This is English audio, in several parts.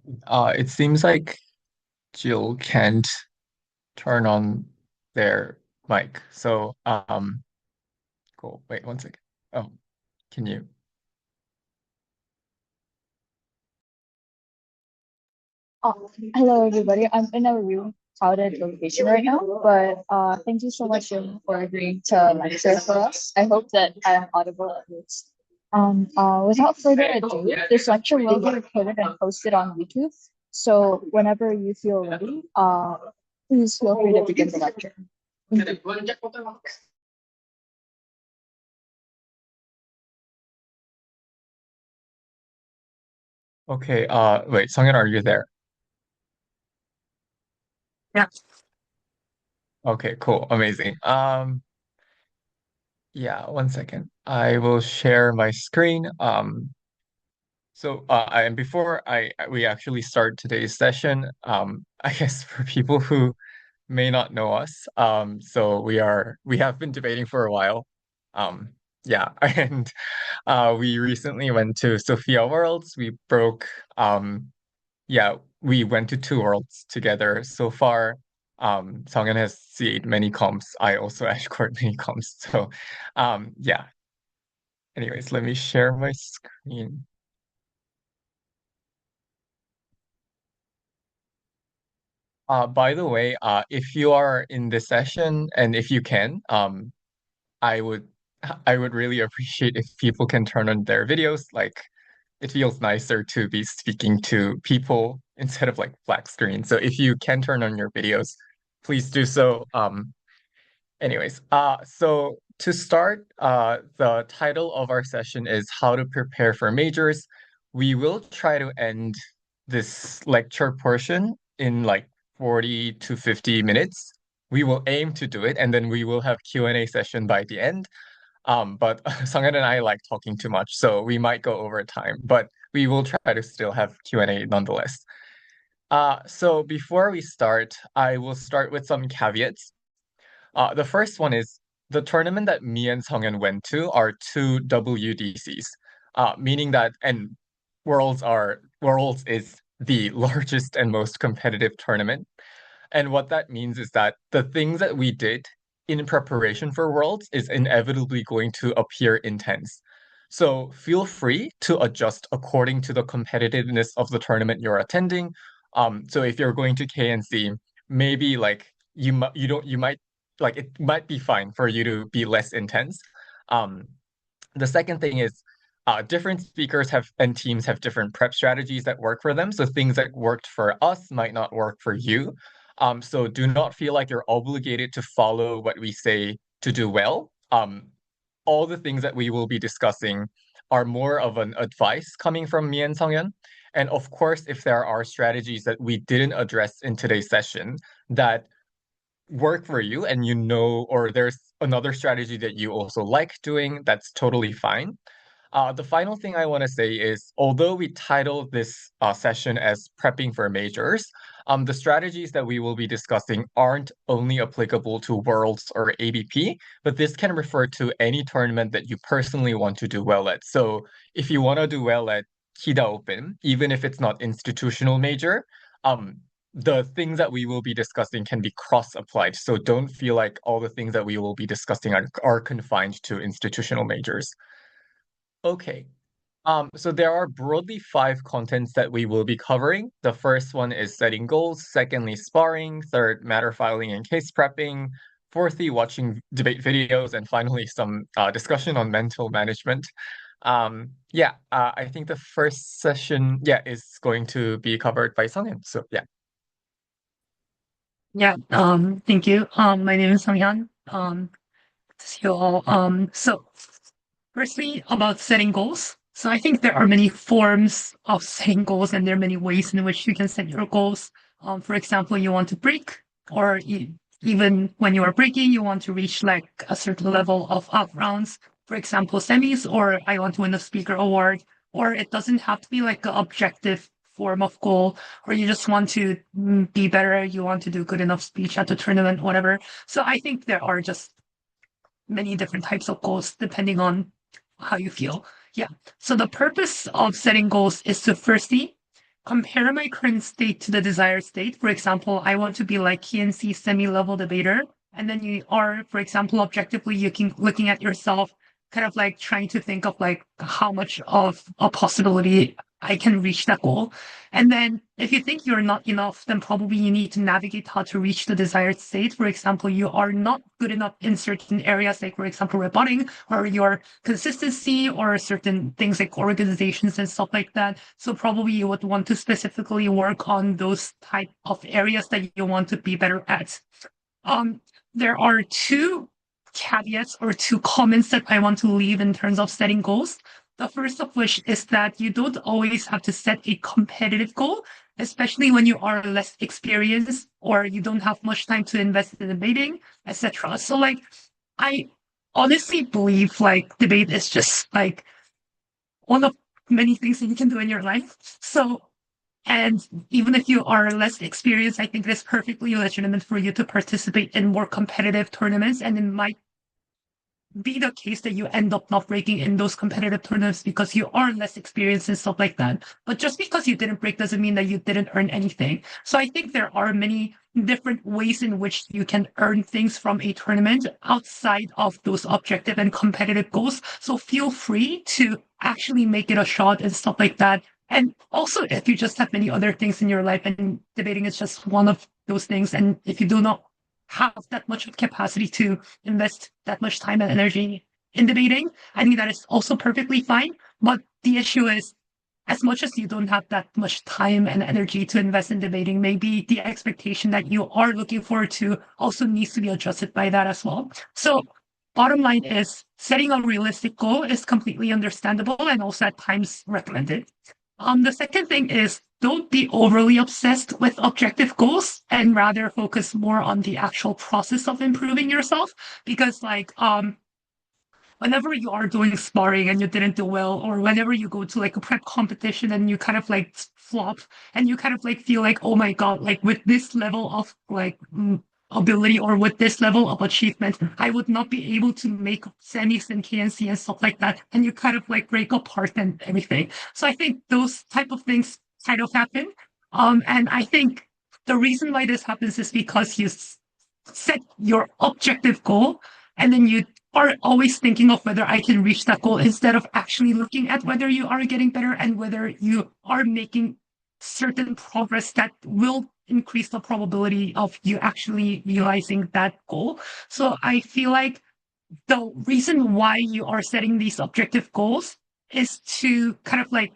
It seems like Jill can't turn on their mic. So, cool. Wait 1 second. Oh, can you? Oh, hello everybody. I'm in a really crowded location right now, but thank you so much for agreeing to lecture for us. I hope that I'm audible at least. Without further ado, this lecture will be recorded and posted on YouTube. So whenever you feel ready, please feel free to begin the lecture. Okay. Wait, Sunghyun, are you there? Yeah. Okay, cool. Amazing. Yeah, 1 second. I will share my screen. And before we actually start today's session, I guess for people who may not know us, we have been debating for a while. Yeah, and we recently went to Sophia Worlds. Yeah, we went to two worlds together so far. Songin has CA'd many comps. I also escort many comps. Yeah. Anyways, let me share my screen. By the way, if you are in this session and if you can, I would I would really appreciate if people can turn on their videos. Like it feels nicer to be speaking to people instead of like black screen. So if you can turn on your videos, please do so. So to start, the title of our session is How to Prepare for Majors. We will try to end this lecture portion in like 40 to 50 minutes. We will aim to do it, and then we will have Q&A session by the end. But Sungin and I like talking too much, so we might go over time, but we will try to still have Q&A nonetheless. So before we start, I will start with some caveats. The first one is the tournament that me and Sungin went to are two WDCs, meaning that and Worlds is the largest and most competitive tournament. And what that means is that the things that we did in preparation for Worlds is inevitably going to appear intense. So feel free to adjust according to the competitiveness of the tournament you're attending. So if you're going to KNC, maybe like you might like it might be fine for you to be less intense. Um, the second thing is different speakers have and teams have different prep strategies that work for them. So things that worked for us might not work for you. So do not feel like you're obligated to follow what we say to do well. All the things that we will be discussing are more of an advice coming from me and Songhyun. And of course, if there are strategies that we didn't address in today's session that work for you and you know, or there's another strategy that you also like doing, that's totally fine. The final thing I want to say is, although we titled this session as Prepping for Majors, the strategies that we will be discussing aren't only applicable to Worlds or ABP, but this can refer to any tournament that you personally want to do well at. So if you want to do well at KIDA Open, even if it's not institutional major, um, the things that we will be discussing can be cross-applied. So don't feel like all the things that we will be discussing are confined to institutional majors. Okay. So there are broadly five contents that we will be covering. The first one is setting goals, secondly, sparring, third, matter filing and case prepping, fourthly, watching debate videos, and finally, some discussion on mental management. I think the first session, is going to be covered by Sungin. So yeah. Yeah, thank you. My name is Sunghyun. To see you all. Firstly, about setting goals. So I think there are many forms of setting goals, and there are many ways in which you can set your goals. For example, you want to break, or even when you are breaking, you want to reach like a certain level of up rounds. For example, semis, or I want to win a speaker award, or it doesn't have to be like an objective form of goal, or you just want to be better, you want to do good enough speech at the tournament, whatever. So I think there are just many different types of goals depending on how you feel. Yeah. So the purpose of setting goals is to firstly compare my current state to the desired state. For example, I want to be like KNC semi-level debater. And then you are, for example, objectively looking at yourself, kind of like trying to think of like how much of a possibility I can reach that goal. And then if you think you're not enough, then probably you need to navigate how to reach the desired state. For example, you are not good enough in certain areas, like for example, rebutting or your consistency or certain things like organizations and stuff like that. So probably you would want to specifically work on those type of areas that you want to be better at. Um, there are two caveats or two comments that I want to leave in terms of setting goals. The first of which is that you don't always have to set a competitive goal, especially when you are less experienced or you don't have much time to invest in debating, etc. So like I honestly believe like debate is just like one of many things that you can do in your life. So and even if you are less experienced, I think it is perfectly legitimate for you to participate in more competitive tournaments. And it might be the case that you end up not breaking in those competitive tournaments because you are less experienced and stuff like that. But just because you didn't break doesn't mean that you didn't earn anything. So I think there are many different ways in which you can earn things from a tournament outside of those objective and competitive goals. So feel free to actually make it a shot and stuff like that. And also, if you just have many other things in your life and debating is just one of those things, and if you do not have that much of capacity to invest that much time and energy in debating, I think that is also perfectly fine. But the issue is, as much as you don't have that much time and energy to invest in debating, maybe the expectation that you are looking forward to also needs to be adjusted by that as well. So bottom line is setting a realistic goal is completely understandable and also at times recommended. The second thing is don't be overly obsessed with objective goals and rather focus more on the actual process of improving yourself. Because whenever you are doing sparring and you didn't do well, or whenever you go to like a prep competition and you kind of like flop and you kind of like feel like, oh my God, like with this level of like ability or with this level of achievement, I would not be able to make semis and KNC and stuff like that. And you kind of like break apart and everything. So I think those type of things kind of happen. And I think the reason why this happens is because you set your objective goal and then you are always thinking of whether I can reach that goal instead of actually looking at whether you are getting better and whether you are making certain progress that will increase the probability of you actually realizing that goal. So I feel like the reason why you are setting these objective goals is to kind of like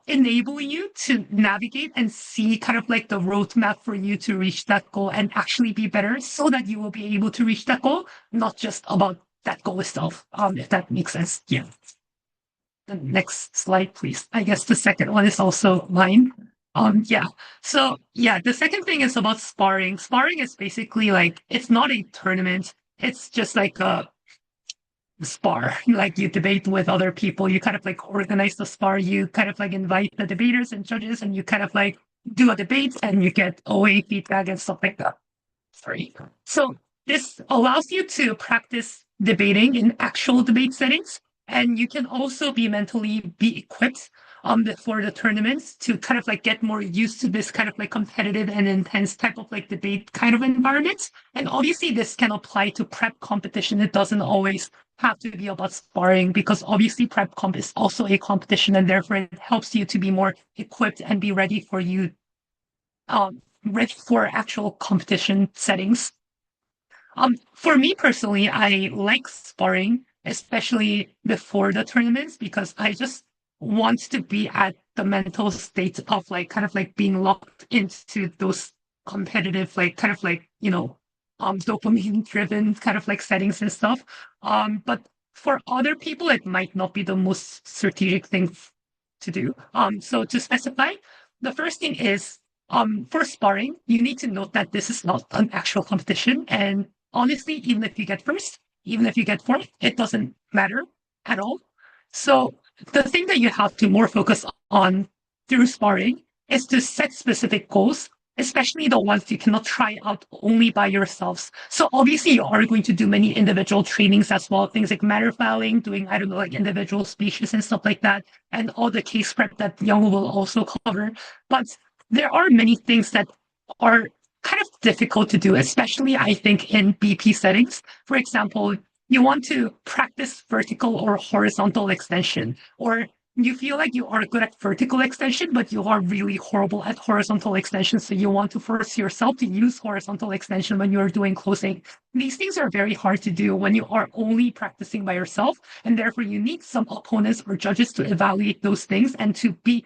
enable you to navigate and see kind of like the roadmap for you to reach that goal and actually be better so that you will be able to reach that goal, not just about that goal itself, if that makes sense. Yeah. The next slide, please. I guess the second one is also mine. Yeah. So yeah, the second thing is about sparring. Sparring is basically like, it's not a tournament. It's just like a spar, like you debate with other people, you kind of like organize the spar, you kind of like invite the debaters and judges and you kind of like do a debate and you get OA feedback and stuff like that. Sorry. So this allows you to practice debating in actual debate settings, and you can also be mentally be equipped for the tournaments to kind of like get more used to this kind of like competitive and intense type of like debate kind of environment. And obviously this can apply to prep competition. It doesn't always have to be about sparring because obviously prep comp is also a competition and therefore it helps you to be more equipped and be ready for you ready for actual competition settings. For me personally, I like sparring, especially before the tournaments, because I just want to be at the mental state of like kind of like being locked into those competitive, like kind of like, dopamine driven kind of like settings and stuff. But for other people, it might not be the most strategic thing to do. So to specify, the first thing is for sparring, you need to note that this is not an actual competition. And honestly, even if you get first, even if you get fourth, it doesn't matter at all. So the thing that you have to more focus on through sparring is to set specific goals especially the ones you cannot try out only by yourselves. So obviously you are going to do many individual trainings as well, things like matter filing, doing, I don't know, like individual speeches and stuff like that, and all the case prep that Youngwoo will also cover. But there are many things that are kind of difficult to do, especially I think in BP settings. For example, you want to practice vertical or horizontal extension, or you feel like you are good at vertical extension, but you are really horrible at horizontal extension. So you want to force yourself to use horizontal extension when you're doing closing. These things are very hard to do when you are only practicing by yourself. And therefore, you need some opponents or judges to evaluate those things and to be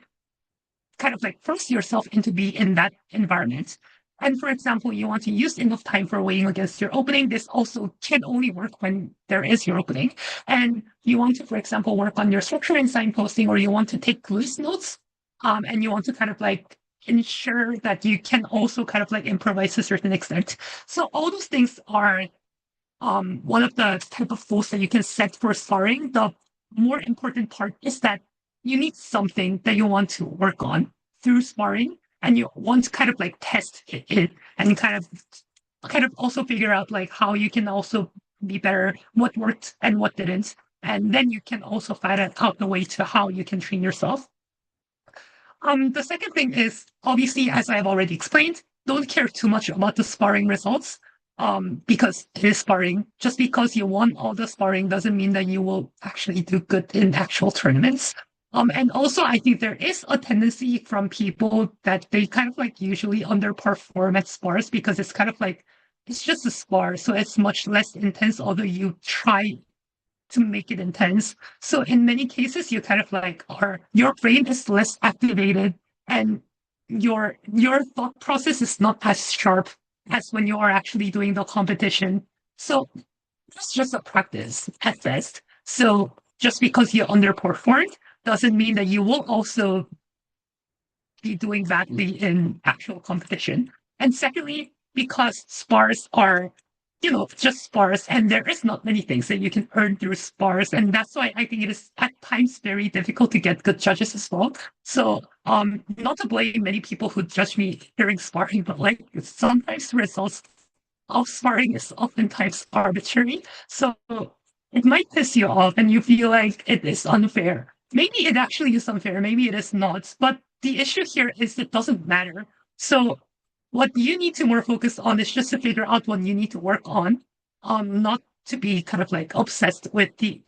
kind of like force yourself into be in that environment. And for example, you want to use enough time for weighing against your opening. This also can only work when there is your opening. And you want to, for example, work on your structure and signposting, or you want to take loose notes. And you want to kind of like ensure that you can also kind of like improvise to a certain extent. So all those things are one of the type of goals that you can set for sparring. The more important part is that you need something that you want to work on through sparring, and you want to kind of like test it and kind of also figure out like how you can also be better, what worked and what didn't, and then you can also find out the way to how you can train yourself. The second thing is obviously, as I have already explained, don't care too much about the sparring results. Because it is sparring. Just because you won all the sparring doesn't mean that you will actually do good in actual tournaments. And also I think there is a tendency from people that they kind of like usually underperform at spars because it's kind of like it's just a spar, so it's much less intense, although you try to make it intense. So in many cases, you kind of like are your brain is less activated and your thought process is not as sharp as when you are actually doing the competition. So it's just a practice at best. So just because you underperformed doesn't mean that you will also be doing badly in actual competition. And secondly, because spars are, just spars, and there is not many things that you can earn through spars. And that's why I think it is at times very difficult to get good judges as well. So, not to blame many people who judge me during sparring, but like sometimes the results of sparring is oftentimes arbitrary. So it might piss you off and you feel like it is unfair. Maybe it actually is unfair, maybe it is not. But the issue here is it doesn't matter. So what you need to more focus on is just to figure out what you need to work on, not to be kind of like obsessed with the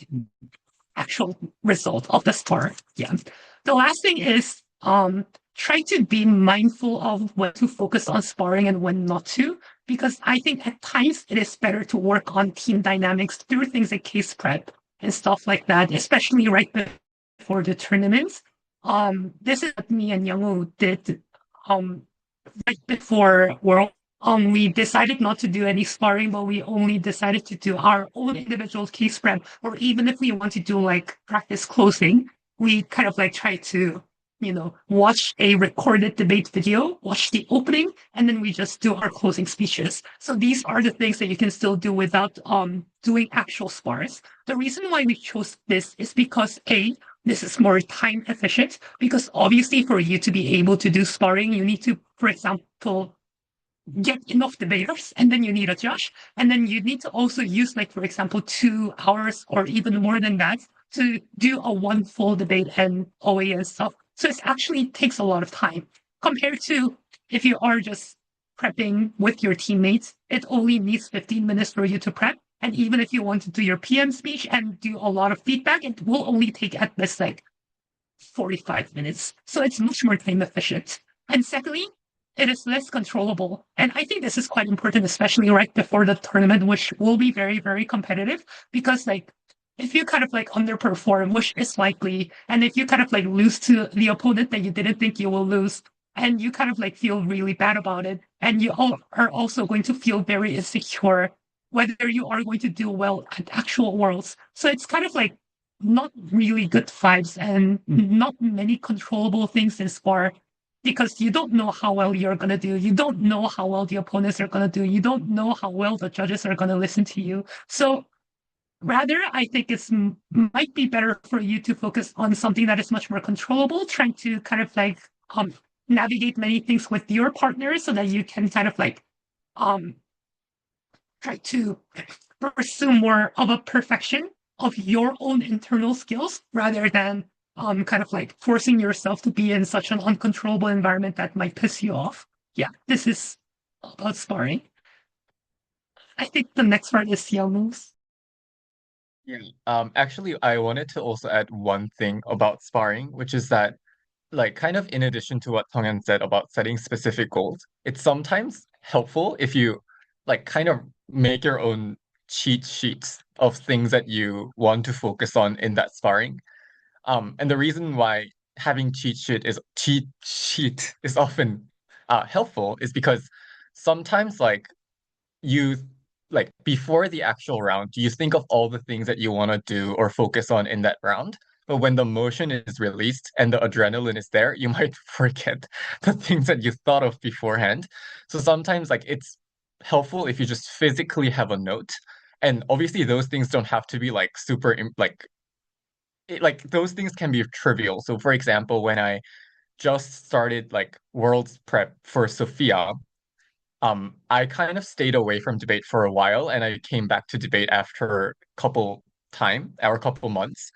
actual result of the sport. Yeah. The last thing is try to be mindful of when to focus on sparring and when not to, because I think at times it is better to work on team dynamics through things like case prep and stuff like that, especially right before the tournaments. This is what me and Youngwoo did right before World. We decided not to do any sparring, but we only decided to do our own individual case prep, or even if we want to do like practice closing, we kind of like try to, watch a recorded debate video, watch the opening, and then we just do our closing speeches. So these are the things that you can still do without doing actual spars. The reason why we chose this is because this is more time efficient, because obviously for you to be able to do sparring, you need to, for example, get enough debaters, and then you need a judge, and then you need to also use, like, for example, 2 hours or even more than that to do a one full debate and OA and stuff. So it actually takes a lot of time compared to if you are just prepping with your teammates. It only needs 15 minutes for you to prep. And even if you want to do your PM speech and do a lot of feedback, it will only take at least like 45 minutes. So it's much more time efficient. And secondly, it is less controllable. And I think this is quite important, especially right before the tournament, which will be very, very competitive. Because like if you kind of like underperform, which is likely, and if you kind of like lose to the opponent that you didn't think you will lose, and you kind of like feel really bad about it, and you all are also going to feel very insecure whether you are going to do well at actual worlds. So it's kind of like not really good vibes and not many controllable things in spar, because you don't know how well you're going to do. You don't know how well the opponents are going to do. You don't know how well the judges are going to listen to you. So rather, I think it's might be better for you to focus on something that is much more controllable, trying to kind of like navigate many things with your partner so that you can kind of like um try to pursue more of a perfection of your own internal skills rather than kind of like forcing yourself to be in such an uncontrollable environment that might piss you off. Yeah, this is about sparring. I think the next part is Youngwoo. Yeah. Actually, I wanted to also add one thing about sparring, which is that, like, kind of in addition to what Tongyan said about setting specific goals, it's sometimes helpful if you, like, kind of make your own cheat sheets of things that you want to focus on in that sparring. And the reason why having cheat sheet is often helpful is because sometimes, you like before the actual round, you think of all the things that you want to do or focus on in that round. But when the motion is released and the adrenaline is there, you might forget the things that you thought of beforehand. So sometimes, like, it's helpful if you just physically have a note. And obviously those things don't have to be like like those things can be trivial. So for example, when I just started like world's prep for Sophia, I kind of stayed away from debate for a while, and I came back to debate after a couple months.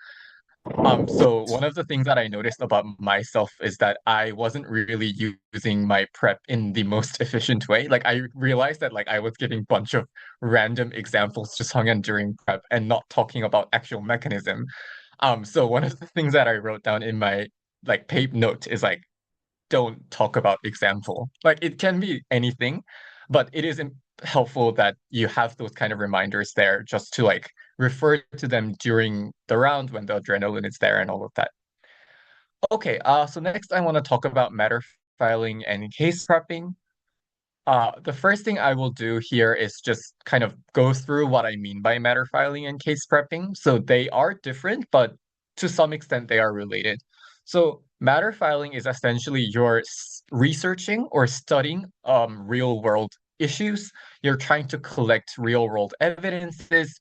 So one of the things that I noticed about myself is that I wasn't really using my prep in the most efficient way. Like I realized that like I was giving bunch of random examples to Sunghyun during prep and not talking about actual mechanism. So one of the things that I wrote down in my like paper note is like don't talk about example. Like it can be anything, but it is helpful that you have those kind of reminders there just to like refer to them during the round when the adrenaline is there and all of that. Okay, so next I want to talk about matter filing and case prepping. The first thing I will do here is just kind of go through what I mean by matter filing and case prepping. So they are different, but to some extent they are related. So matter filing is essentially you're researching or studying real world issues. You're trying to collect real world evidences,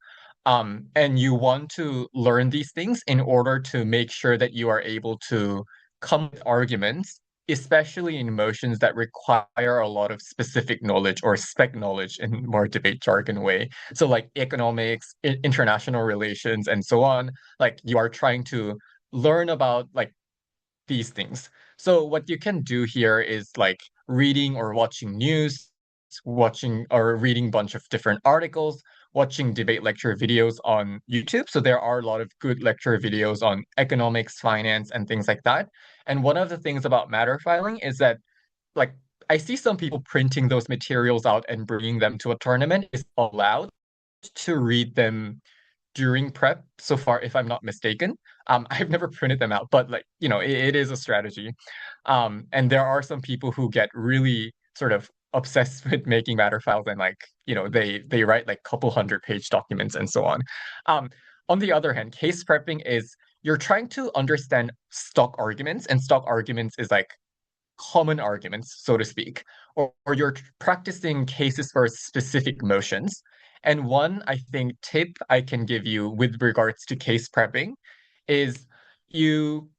and you want to learn these things in order to make sure that you are able to come with arguments, especially in motions that require a lot of specific knowledge or spec knowledge in more debate jargon way. So like economics, international relations, and so on. Like you are trying to learn about like these things. So what you can do here is like reading or watching news, watching or reading a bunch of different articles, watching debate lecture videos on YouTube. So there are a lot of good lecture videos on economics, finance, and things like that. And one of the things about matter filing is that like I see some people printing those materials out and bringing them to a tournament is allowed to read them during prep so far, if I'm not mistaken. I've never printed them out, but like, you know, it is a strategy. And there are some people who get really sort of obsessed with making matter files and like, you know, they write like couple hundred page documents and so on. Um, on the other hand, case prepping is you're trying to understand stock arguments, and stock arguments is like common arguments, so to speak, or you're practicing cases for specific motions. And one, I think, tip I can give you with regards to case prepping is you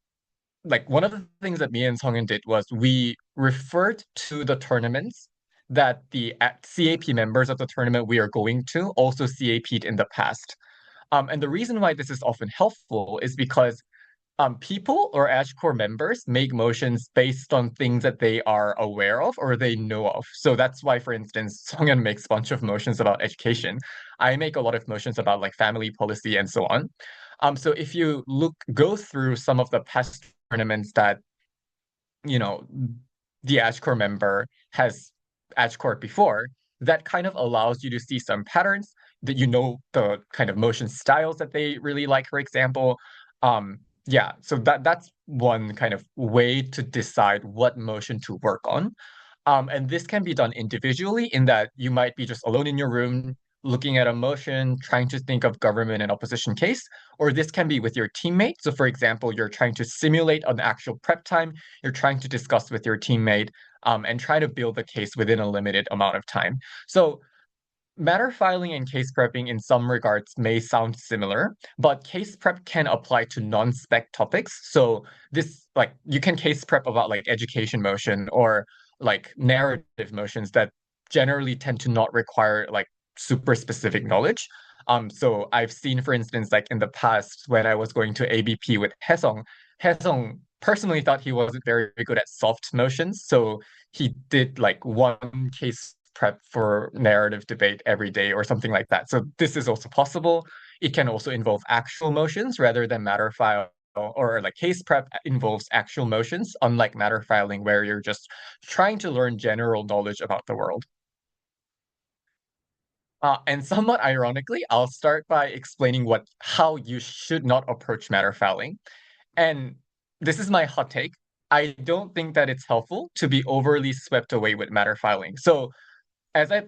like one of the things that me and Songin did was we referred to the tournaments that the CAP members of the tournament we are going to also CAP'd in the past. And the reason why this is often helpful is because people or Edge Core members make motions based on things that they are aware of or they know of. So that's why, for instance, Songhyun makes a bunch of motions about education. I make a lot of motions about like family policy and so on. So if you go through some of the past tournaments that you know the Edge Core member has Edge Core before, that kind of allows you to see some patterns that you know the kind of motion styles that they really like, for example. Yeah, so that's one kind of way to decide what motion to work on. And this can be done individually in that you might be just alone in your room looking at a motion, trying to think of government and opposition case, or this can be with your teammate. So for example, you're trying to simulate an actual prep time, you're trying to discuss with your teammate, and try to build a case within a limited amount of time. So matter filing and case prepping in some regards may sound similar, but case prep can apply to non-spec topics. So this like you can case prep about like education motion or like narrative motions that generally tend to not require like super specific knowledge. So I've seen, for instance, like in the past when I was going to ABP with Haesung personally thought he wasn't very good at soft motions, so he did like one case prep for narrative debate every day or something like that. So this is also possible. It can also involve actual motions rather than matter file, or like case prep involves actual motions, unlike matter filing where you're just trying to learn general knowledge about the world. And somewhat ironically, I'll start by explaining how you should not approach matter filing. And this is my hot take. I don't think that it's helpful to be overly swept away with matter filing. So as I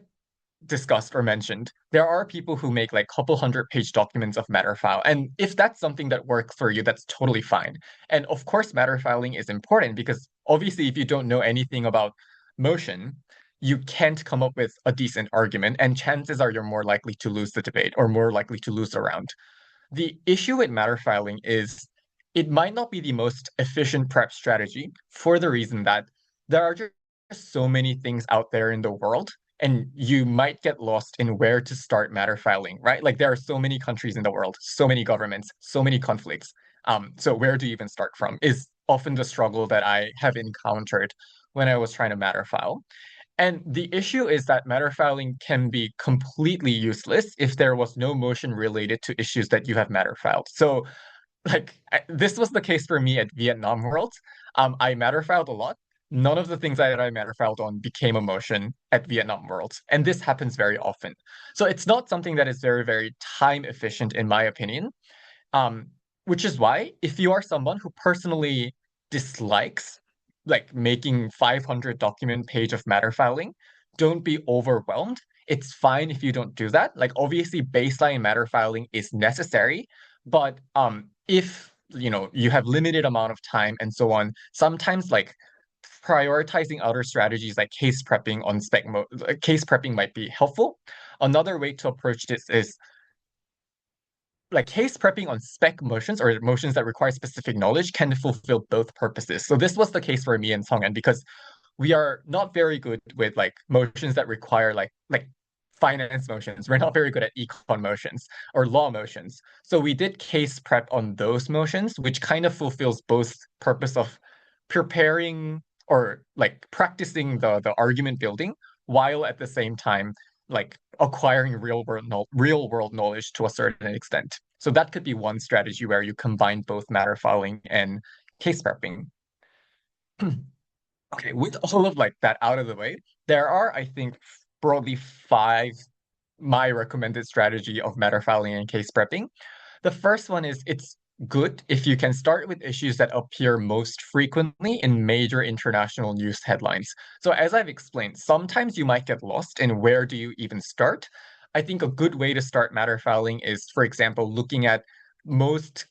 discussed or mentioned, there are people who make like couple hundred-page documents of matter file. And if that's something that works for you, that's totally fine. And of course, matter filing is important because obviously, if you don't know anything about motion, you can't come up with a decent argument, and chances are you're more likely to lose the debate or more likely to lose the round. The issue with matter filing is it might not be the most efficient prep strategy for the reason that there are just so many things out there in the world, and you might get lost in where to start matter filing, right? Like there are so many countries in the world, so many governments, so many conflicts. So where do you even start from is often the struggle that I have encountered when I was trying to matter file. And the issue is that matter filing can be completely useless if there was no motion related to issues that you have matter filed. So, this was the case for me at Vietnam World. I matter filed a lot. None of the things that I matter filed on became a motion at Vietnam World, and this happens very often. So it's not something that is very, very time efficient, in my opinion. Um, which is why if you are someone who personally dislikes like making 500 document page of matter filing, don't be overwhelmed. It's fine if you don't do that. Like obviously baseline matter filing is necessary, but if you have limited amount of time and so on, sometimes like prioritizing other strategies like case prepping might be helpful. Another way to approach this is like case prepping on spec motions or motions that require specific knowledge can fulfill both purposes. So this was the case for me and Sunghyun because we are not very good with like motions that require like finance motions. We're not very good at econ motions or law motions. So we did case prep on those motions, which kind of fulfills both purpose of preparing or like practicing the argument building while at the same time like acquiring real world knowledge to a certain extent. So that could be one strategy where you combine both matter filing and case prepping. Okay, with all of like that out of the way, there are, I think, broadly five my recommended strategy of matter filing and case prepping. The first one is it's good if you can start with issues that appear most frequently in major international news headlines. So as I've explained, sometimes you might get lost in where do you even start. I think a good way to start matter filing is, for example, looking at most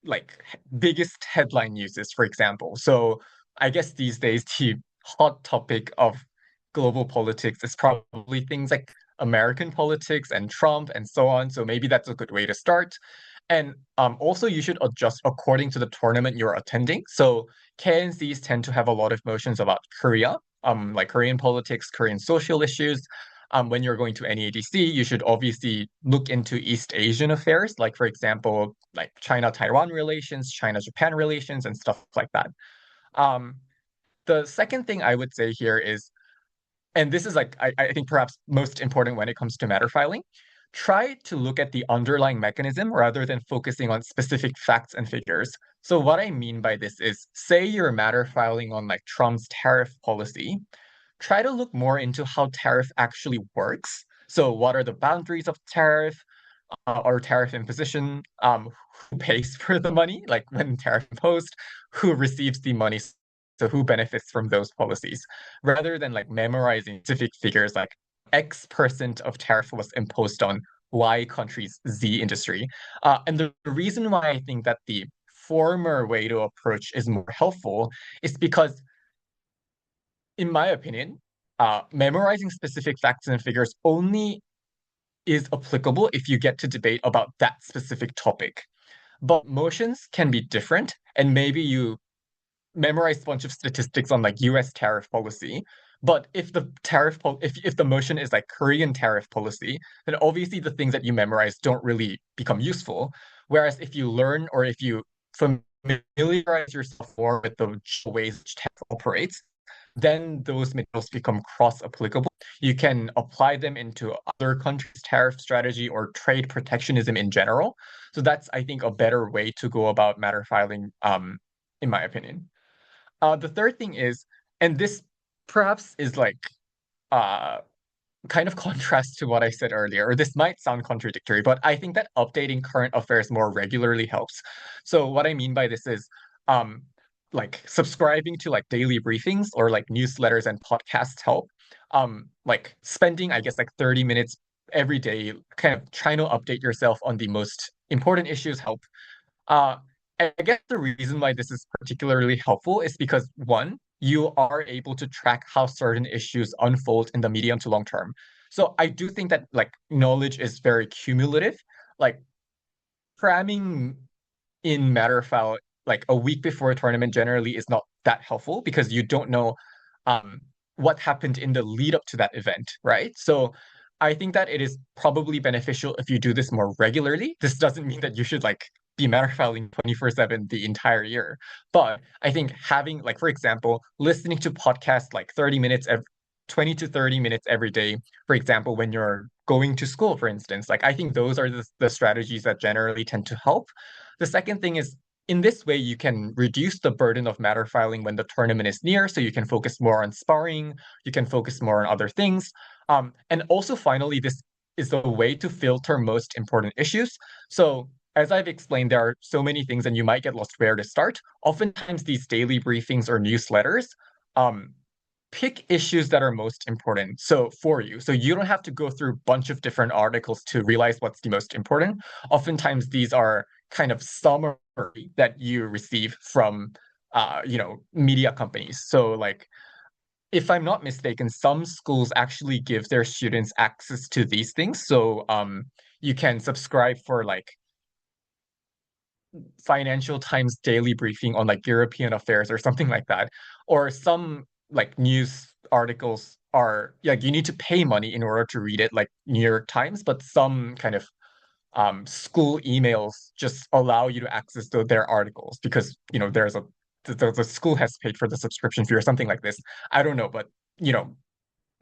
like biggest headline uses, for example. So I guess these days the hot topic of global politics is probably things like American politics and Trump and so on. So maybe that's a good way to start. And also you should adjust according to the tournament you're attending. So KNCs tend to have a lot of motions about Korea, like Korean politics, Korean social issues. When you're going to NEADC, you should obviously look into East Asian affairs, like for example, like China-Taiwan relations, China-Japan relations, and stuff like that. Um, the second thing I would say here is, and this is like I think perhaps most important when it comes to matter filing, try to look at the underlying mechanism rather than focusing on specific facts and figures. So what I mean by this is, say you're matter filing on like Trump's tariff policy, try to look more into how tariff actually works. So what are the boundaries of tariff or tariff imposition? Who pays for the money? Like when tariff imposed, who receives the money? So who benefits from those policies? Rather than like memorizing specific figures like X% of tariff was imposed on Y country's Z industry. And the reason why I think that the former way to approach is more helpful is because in my opinion, memorizing specific facts and figures only is applicable if you get to debate about that specific topic. But motions can be different, and maybe you memorize a bunch of statistics on like US tariff policy. But if the if the motion is like Korean tariff policy, then obviously the things that you memorize don't really become useful. Whereas if you learn or if you familiarize yourself more with the ways which tariff operates, then those materials become cross-applicable. You can apply them into other countries' tariff strategy or trade protectionism in general. So that's, I think, a better way to go about matter filing, in my opinion. The third thing is, and this perhaps is like uh kind of contrast to what I said earlier, or this might sound contradictory, but I think that updating current affairs more regularly helps. So what I mean by this is um like subscribing to like daily briefings or like newsletters and podcasts help. Like spending, I guess, like 30 minutes every day kind of trying to update yourself on the most important issues help. Uh, I guess the reason why this is particularly helpful is because one, you are able to track how certain issues unfold in the medium to long term. So I do think that like knowledge is very cumulative. Like cramming in Matterfall like a week before a tournament generally is not that helpful because you don't know um what happened in the lead up to that event, right? So I think that it is probably beneficial if you do this more regularly. This doesn't mean that you should like be Matterfalling 24/7 the entire year. But I think having like for example, listening to podcasts like 30 minutes 20 to 30 minutes every day, for example, when you're going to school, for instance, like I think those are the strategies that generally tend to help. The second thing is in this way, you can reduce the burden of matter filing when the tournament is near, so you can focus more on sparring, you can focus more on other things. And also, finally, this is the way to filter most important issues. So, as I've explained, there are so many things, and you might get lost where to start. Oftentimes, these daily briefings or newsletters um, pick issues that are most important so for you so you don't have to go through a bunch of different articles to realize what's the most important. Oftentimes these are kind of summary that you receive from media companies. So like if I'm not mistaken, some schools actually give their students access to these things. So you can subscribe for like Financial Times daily briefing on like European affairs or something like that. Or some like news articles are like you need to pay money in order to read it, like New York Times, but some kind of school emails just allow you to access their articles because there's the school has paid for the subscription fee or something like this. I don't know, but you know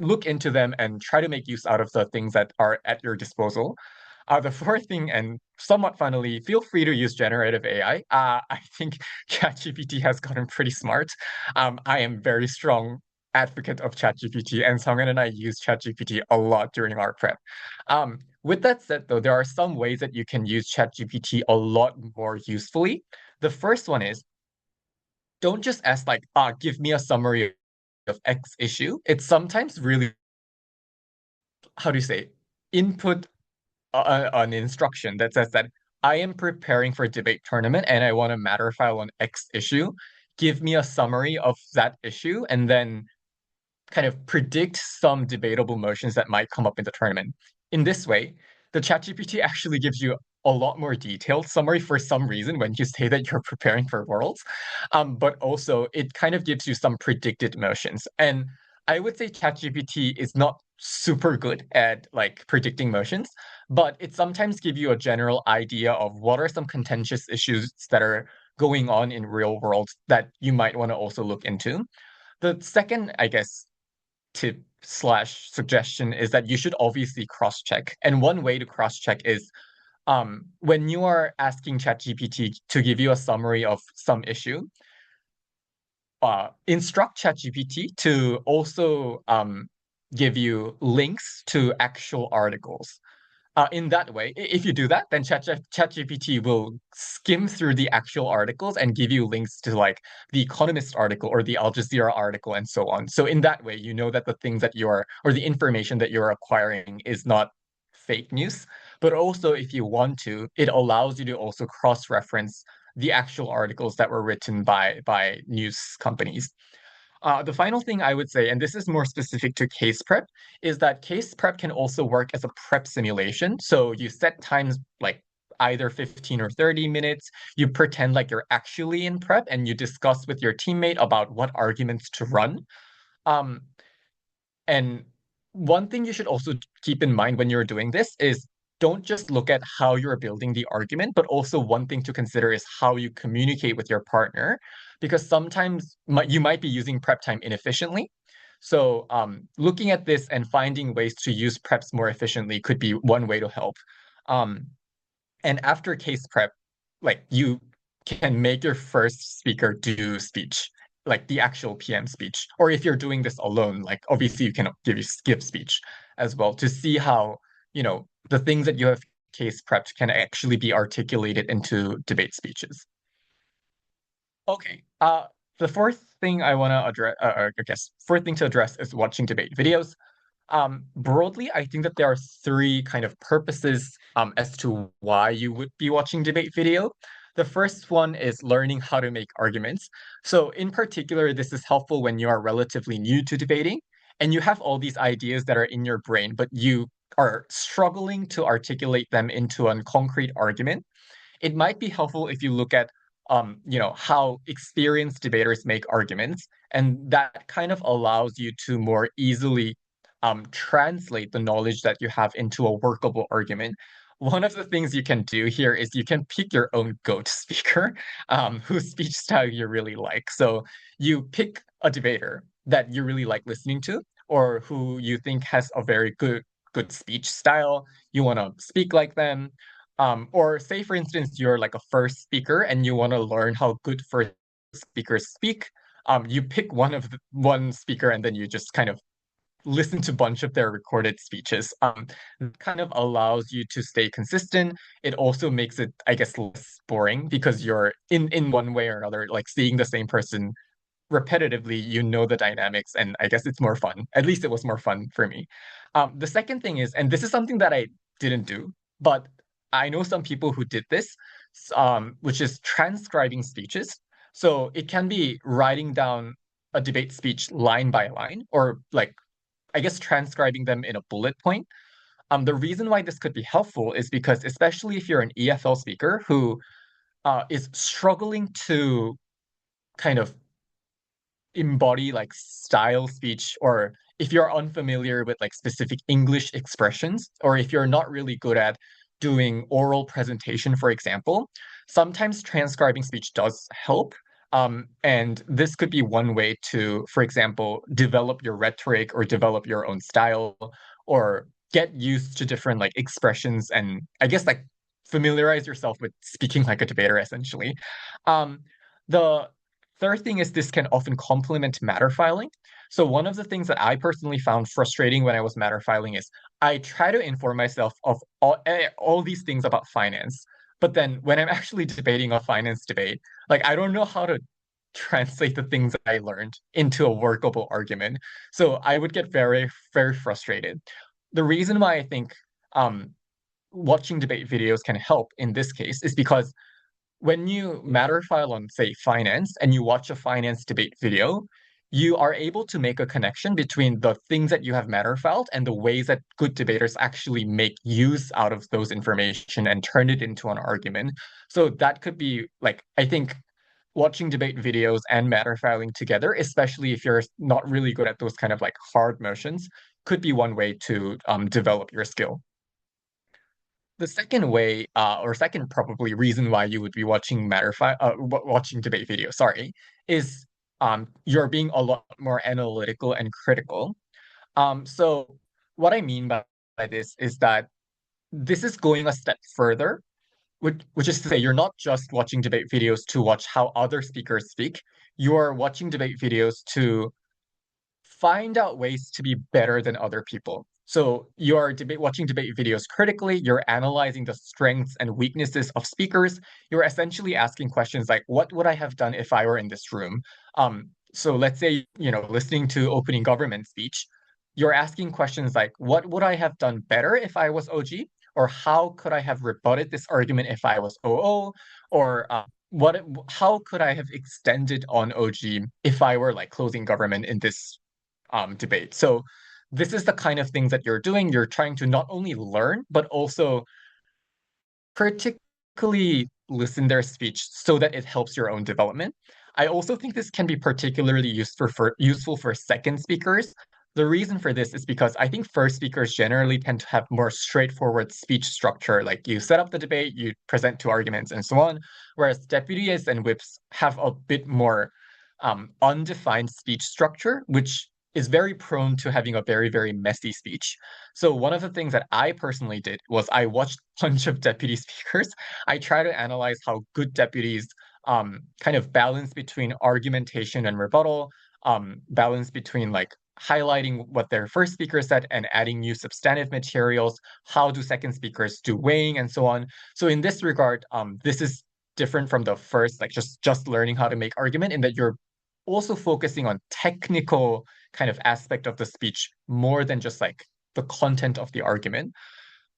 look into them and try to make use out of the things that are at your disposal. The fourth thing, and somewhat funnily, feel free to use generative AI. I think ChatGPT has gotten pretty smart. I am very strong advocate of ChatGPT, and Sunghyun and I use ChatGPT a lot during our prep. With that said, though, there are some ways that you can use ChatGPT a lot more usefully. The first one is don't just ask like, give me a summary of X issue. It's sometimes really, how do you say, input an instruction that says that I am preparing for a debate tournament and I want a matter file on X issue. Give me a summary of that issue and then kind of predict some debatable motions that might come up in the tournament. In this way, the ChatGPT actually gives you a lot more detailed summary for some reason when you say that you're preparing for Worlds. But also it kind of gives you some predicted motions. And I would say ChatGPT is not super good at like predicting motions, but it sometimes gives you a general idea of what are some contentious issues that are going on in real world that you might want to also look into. The second, I guess, tip slash suggestion is that you should obviously cross check. And one way to cross check is when you are asking ChatGPT to give you a summary of some issue, instruct ChatGPT to also give you links to actual articles. In that way, if you do that, then ChatGPT will skim through the actual articles and give you links to like the Economist article or the Al Jazeera article and so on. So in that way, you know that the things that you're or the information that you're acquiring is not fake news. But also, if you want to, it allows you to also cross-reference the actual articles that were written by news companies. The final thing I would say, and this is more specific to case prep, is that case prep can also work as a prep simulation. So you set times like either 15 or 30 minutes. You pretend like you're actually in prep and you discuss with your teammate about what arguments to run. Um, and one thing you should also keep in mind when you're doing this is don't just look at how you're building the argument, but also one thing to consider is how you communicate with your partner, because sometimes you might be using prep time inefficiently. So looking at this and finding ways to use preps more efficiently could be one way to help. Um, and after case prep, like you can make your first speaker do speech, like the actual PM speech. Or if you're doing this alone, like obviously you can give speech as well to see how, the things that you have case prepped can actually be articulated into debate speeches. Okay. The fourth thing I want to address, I guess, fourth thing to address is watching debate videos. Broadly, I think that there are three kind of purposes as to why you would be watching debate video. The first one is learning how to make arguments. So in particular, this is helpful when you are relatively new to debating and you have all these ideas that are in your brain, but you are struggling to articulate them into a concrete argument. It might be helpful if you look at how experienced debaters make arguments, and that kind of allows you to more easily translate the knowledge that you have into a workable argument. One of the things you can do here is you can pick your own GOAT speaker, whose speech style you really like. So you pick a debater that you really like listening to, or who you think has a very good speech style. You want to speak like them. Or say, for instance, you're like a first speaker and you want to learn how good first speakers speak. You pick one speaker and then you just kind of listen to a bunch of their recorded speeches. It kind of allows you to stay consistent. It also makes it, I guess, less boring because you're in one way or another, like seeing the same person repetitively, you know the dynamics, and I guess it's more fun. At least it was more fun for me. The second thing is, and this is something that I didn't do, but I know some people who did this, which is transcribing speeches. So it can be writing down a debate speech line by line, or like, I guess, transcribing them in a bullet point. The reason why this could be helpful is because, especially if you're an EFL speaker who is struggling to kind of embody like style speech, or if you're unfamiliar with like specific English expressions, or if you're not really good at doing oral presentation, for example, sometimes transcribing speech does help. And this could be one way to, for example, develop your rhetoric or develop your own style or get used to different like expressions and I guess like familiarize yourself with speaking like a debater essentially. The third thing is this can often complement matter filing. So one of the things that I personally found frustrating when I was matter filing is I try to inform myself of all these things about finance, but then when I'm actually debating a finance debate, like I don't know how to translate the things that I learned into a workable argument. So I would get very, very frustrated. The reason why I think um, watching debate videos can help in this case is because when you matter file on, say, finance, and you watch a finance debate video, you are able to make a connection between the things that you have matter filed and the ways that good debaters actually make use out of those information and turn it into an argument. So that could be like, I think watching debate videos and matter filing together, especially if you're not really good at those kind of like hard motions, could be one way to develop your skill. The second way, or second probably reason why you would be watching watching debate video, sorry, is you're being a lot more analytical and critical. So what I mean by this is that this is going a step further, which is to say you're not just watching debate videos to watch how other speakers speak. You're watching debate videos to find out ways to be better than other people. So you're watching debate videos critically, you're analyzing the strengths and weaknesses of speakers. You're essentially asking questions like, what would I have done if I were in this room? So let's say, listening to opening government speech, you're asking questions like, what would I have done better if I was OG? Or how could I have rebutted this argument if I was OO? Or how could I have extended on OG if I were like closing government in this debate? So this is the kind of things that you're doing. You're trying to not only learn, but also particularly listen their speech so that it helps your own development. I also think this can be particularly useful for second speakers. The reason for this is because I think first speakers generally tend to have more straightforward speech structure. Like you set up the debate, you present two arguments, and so on. Whereas deputies and whips have a bit more undefined speech structure, which is very prone to having a very, very messy speech. So one of the things that I personally did was I watched a bunch of deputy speakers. I try to analyze how good deputies kind of balance between argumentation and rebuttal, balance between like highlighting what their first speaker said and adding new substantive materials. How do second speakers do weighing and so on? So in this regard, this is different from the first, like just learning how to make argument in that you're also focusing on technical kind of aspect of the speech more than just like the content of the argument.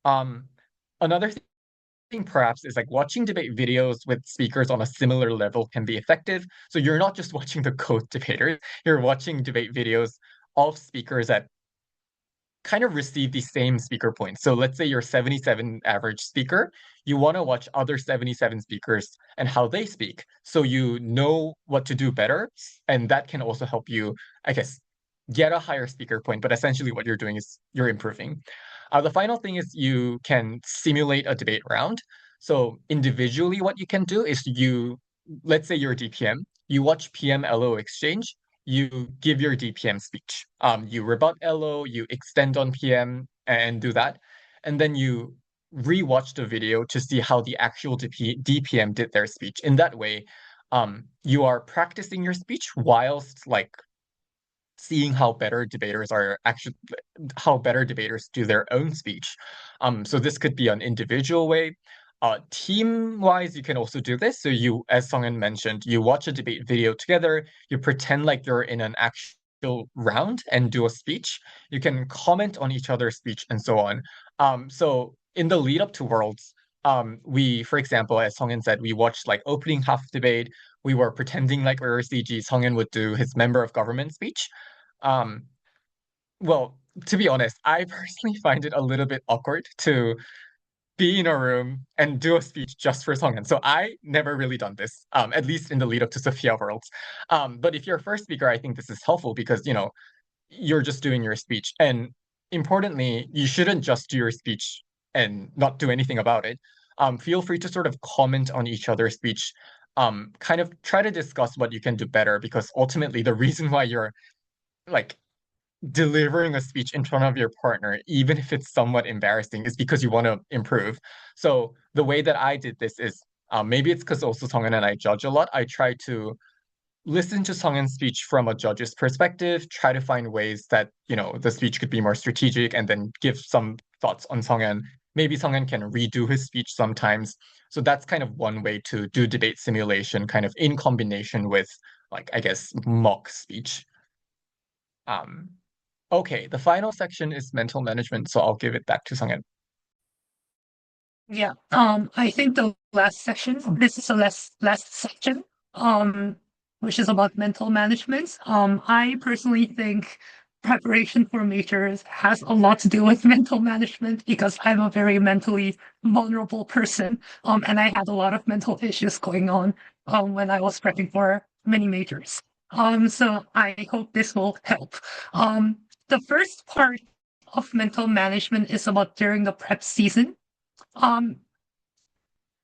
Um, Another thing perhaps is like watching debate videos with speakers on a similar level can be effective. So you're not just watching the GOAT debaters, you're watching debate videos of speakers that kind of receive the same speaker points. So let's say you're 77 average speaker, you want to watch other 77 speakers and how they speak. So you know what to do better. And that can also help you, I guess, get a higher speaker point. But essentially what you're doing is you're improving. The final thing is you can simulate a debate round. So individually, what you can do is let's say you're a DPM, you watch PM LO exchange, you give your DPM speech. You rebut LO, you extend on PM and do that. And then you rewatch the video to see how the actual DPM did their speech. In that way, you are practicing your speech whilst like seeing how better debaters do their own speech. So this could be an individual way. Team-wise, you can also do this. So you, as Sunghyun mentioned, you watch a debate video together, you pretend like you're in an actual round and do a speech. You can comment on each other's speech and so on. So in the lead up to Worlds, for example, as Sunghyun said, we watched like opening half debate. We were pretending like we were CG. Sunghyun would do his member of government speech. Um, well, to be honest, I personally find it a little bit awkward to be in a room and do a speech just for Songhan. So I never really done this, at least in the lead up to Sophia Worlds. But if you're a first speaker, I think this is helpful because, you're just doing your speech. And importantly, you shouldn't just do your speech and not do anything about it. Feel free to sort of comment on each other's speech. Kind of try to discuss what you can do better because ultimately the reason why you're like delivering a speech in front of your partner, even if it's somewhat embarrassing, is because you want to improve. So the way that I did this is maybe it's because also Songhyun and I judge a lot. I try to listen to Songhyun's speech from a judge's perspective, try to find ways that, the speech could be more strategic and then give some thoughts on Songhyun. Maybe Songhyun can redo his speech sometimes. So that's kind of one way to do debate simulation, kind of in combination with, like, I guess, mock speech. Um, Okay, the final section is mental management, so I'll give it back to Sungin. Yeah, I think the last section, this is the last section, which is about mental management. I personally think preparation for majors has a lot to do with mental management because I'm a very mentally vulnerable person. And I had a lot of mental issues going on, when I was prepping for many majors. So I hope this will help. The first part of mental management is about during the prep season. Um,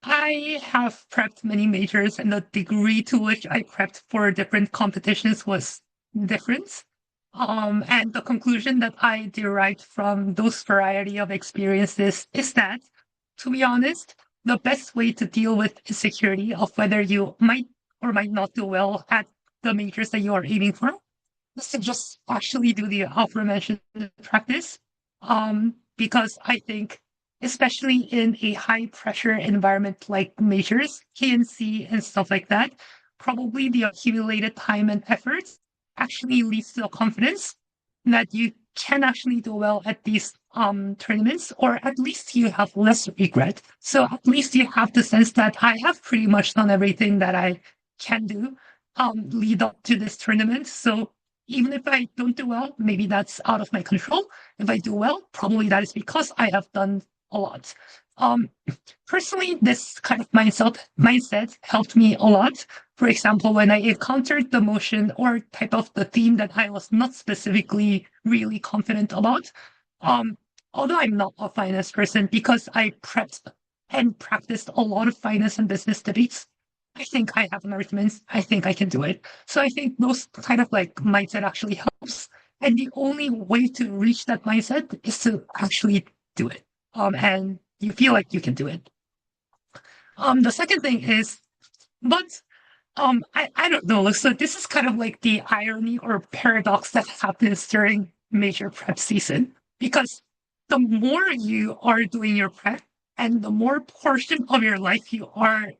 I have prepped many majors, and the degree to which I prepped for different competitions was different. And the conclusion that I derived from those variety of experiences is that, to be honest, the best way to deal with insecurity of whether you might or might not do well at the majors that you are aiming for is to just actually do the aforementioned practice. Because I think especially in a high pressure environment like majors, KNC and stuff like that, probably the accumulated time and effort actually leads to a confidence that you can actually do well at these tournaments, or at least you have less regret. So at least you have the sense that I have pretty much done everything that I can do lead up to this tournament. So even if I don't do well, maybe that's out of my control. If I do well, probably that is because I have done a lot. Um, Personally, this kind of mindset helped me a lot. For example, when I encountered the motion or type of the theme that I was not specifically really confident about, um, although I'm not a finance person, because I prepped and practiced a lot of finance and business debates, I think I have an argument. I think I can do it. So I think those kind of like mindset actually helps. And the only way to reach that mindset is to actually do it. And you feel like you can do it. The second thing is, but I don't know. So this is kind of like the irony or paradox that happens during major prep season, because the more you are doing your prep and the more portion of your life you are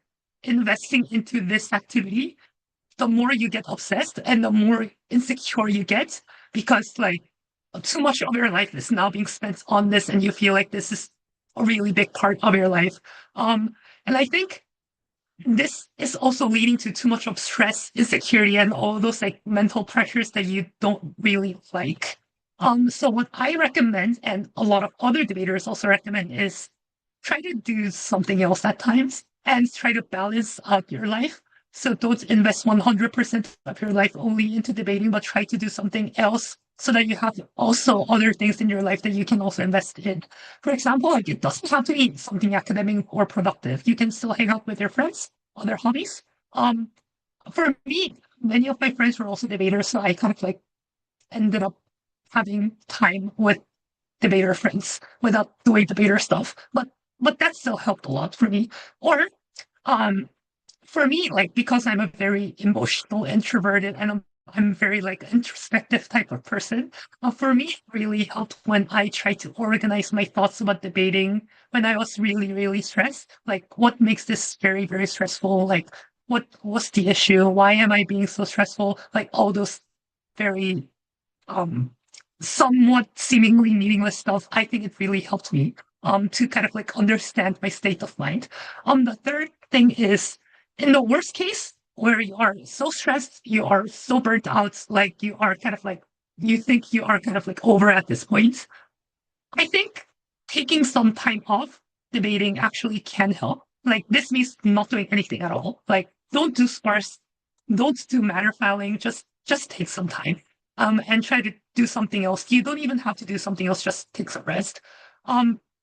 investing into this activity, the more you get obsessed and the more insecure you get, because like too much of your life is now being spent on this and you feel like this is a really big part of your life. And I think this is also leading to too much of stress, insecurity, and all those like mental pressures that you don't really like. So what I recommend, and a lot of other debaters also recommend, is try to do something else at times and try to balance out your life. So don't invest 100% of your life only into debating, but try to do something else so that you have also other things in your life that you can also invest in. For example, like it doesn't have to be something academic or productive. You can still hang out with your friends, other hobbies. Um, for me, many of my friends were also debaters, so I kind of like ended up having time with debater friends without doing debater stuff. But that still helped a lot for me. Or um for me, like because I'm a very emotional, introverted, and I'm very like introspective type of person. For me, it really helped when I tried to organize my thoughts about debating when I was really, really stressed. Like, what makes this very, very stressful? Like, what was the issue? Why am I being so stressful? Like all those very um somewhat seemingly meaningless stuff. I think it really helped me to kind of like understand my state of mind. The third thing is, in the worst case where you are so stressed, you are so burnt out, like you are kind of like you think you are kind of like over at this point, I think taking some time off debating actually can help. Like this means not doing anything at all. Like don't do sparse, don't do matter filing. Just take some time, and try to do something else. You don't even have to do something else. Just take some rest.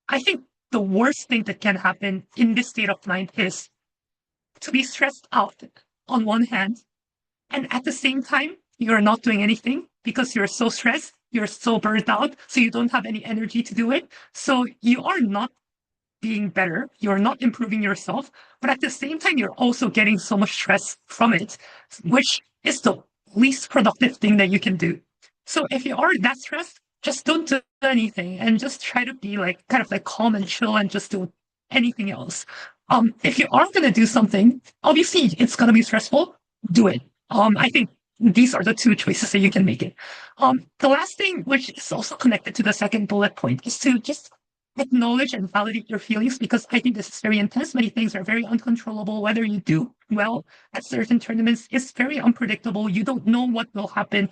I think the worst thing that can happen in this state of mind is to be stressed out on one hand, and at the same time, you're not doing anything because you're so stressed, you're so burnt out, so you don't have any energy to do it. So you are not being better, you're not improving yourself, but at the same time, you're also getting so much stress from it, which is the least productive thing that you can do. So if you are that stressed, just don't do anything and just try to be like kind of like calm and chill and just do anything else. If you are going to do something, obviously it's going to be stressful, do it. I think these are the two choices that you can make it. The last thing, which is also connected to the second bullet point, is to just acknowledge and validate your feelings, because I think this is very intense. Many things are very uncontrollable. Whether you do well at certain tournaments is very unpredictable. You don't know what will happen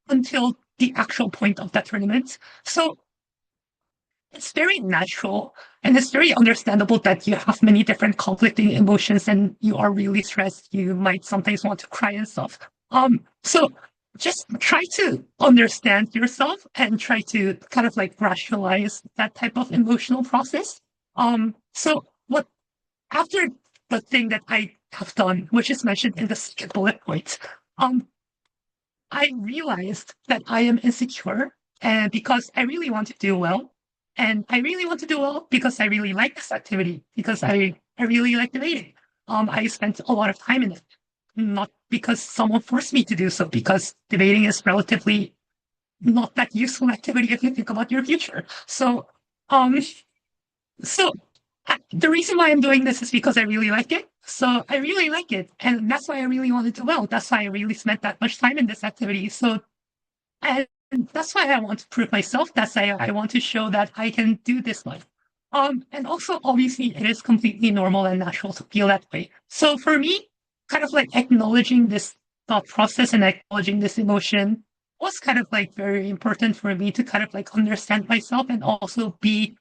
until the actual point of that tournament. So it's very natural and it's very understandable that you have many different conflicting emotions and you are really stressed. You might sometimes want to cry and stuff. So just try to understand yourself and try to kind of like rationalize that type of emotional process. So what after the thing that I have done, which is mentioned in the second bullet point, I realized that I am insecure and because I really want to do well. And I really want to do well because I really like this activity, because I really like debating. I spent a lot of time in it, not because someone forced me to do so, because debating is relatively not that useful activity if you think about your future. Um, so the reason why I'm doing this is because I really like it. So I really like it. And that's why I really want to do well. That's why I really spent that much time in this activity. So as that's why I want to prove myself. That's why I want to show that I can do this much. And also, obviously, it is completely normal and natural to feel that way. So for me, kind of like acknowledging this thought process and acknowledging this emotion was kind of like very important for me to kind of like understand myself and also be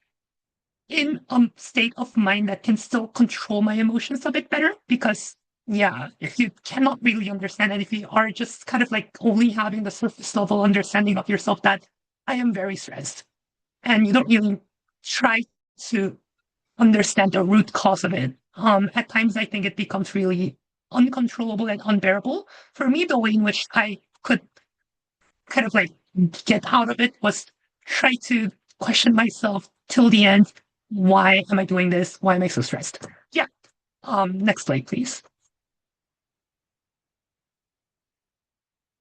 in a state of mind that can still control my emotions a bit better. Because yeah, if you cannot really understand and if you are just kind of like only having the surface level understanding of yourself that I am very stressed and you don't really try to understand the root cause of it. At times I think it becomes really uncontrollable and unbearable. For me, the way in which I could kind of like get out of it was try to question myself till the end. Why am I doing this? Why am I so stressed? Yeah. Next slide, please.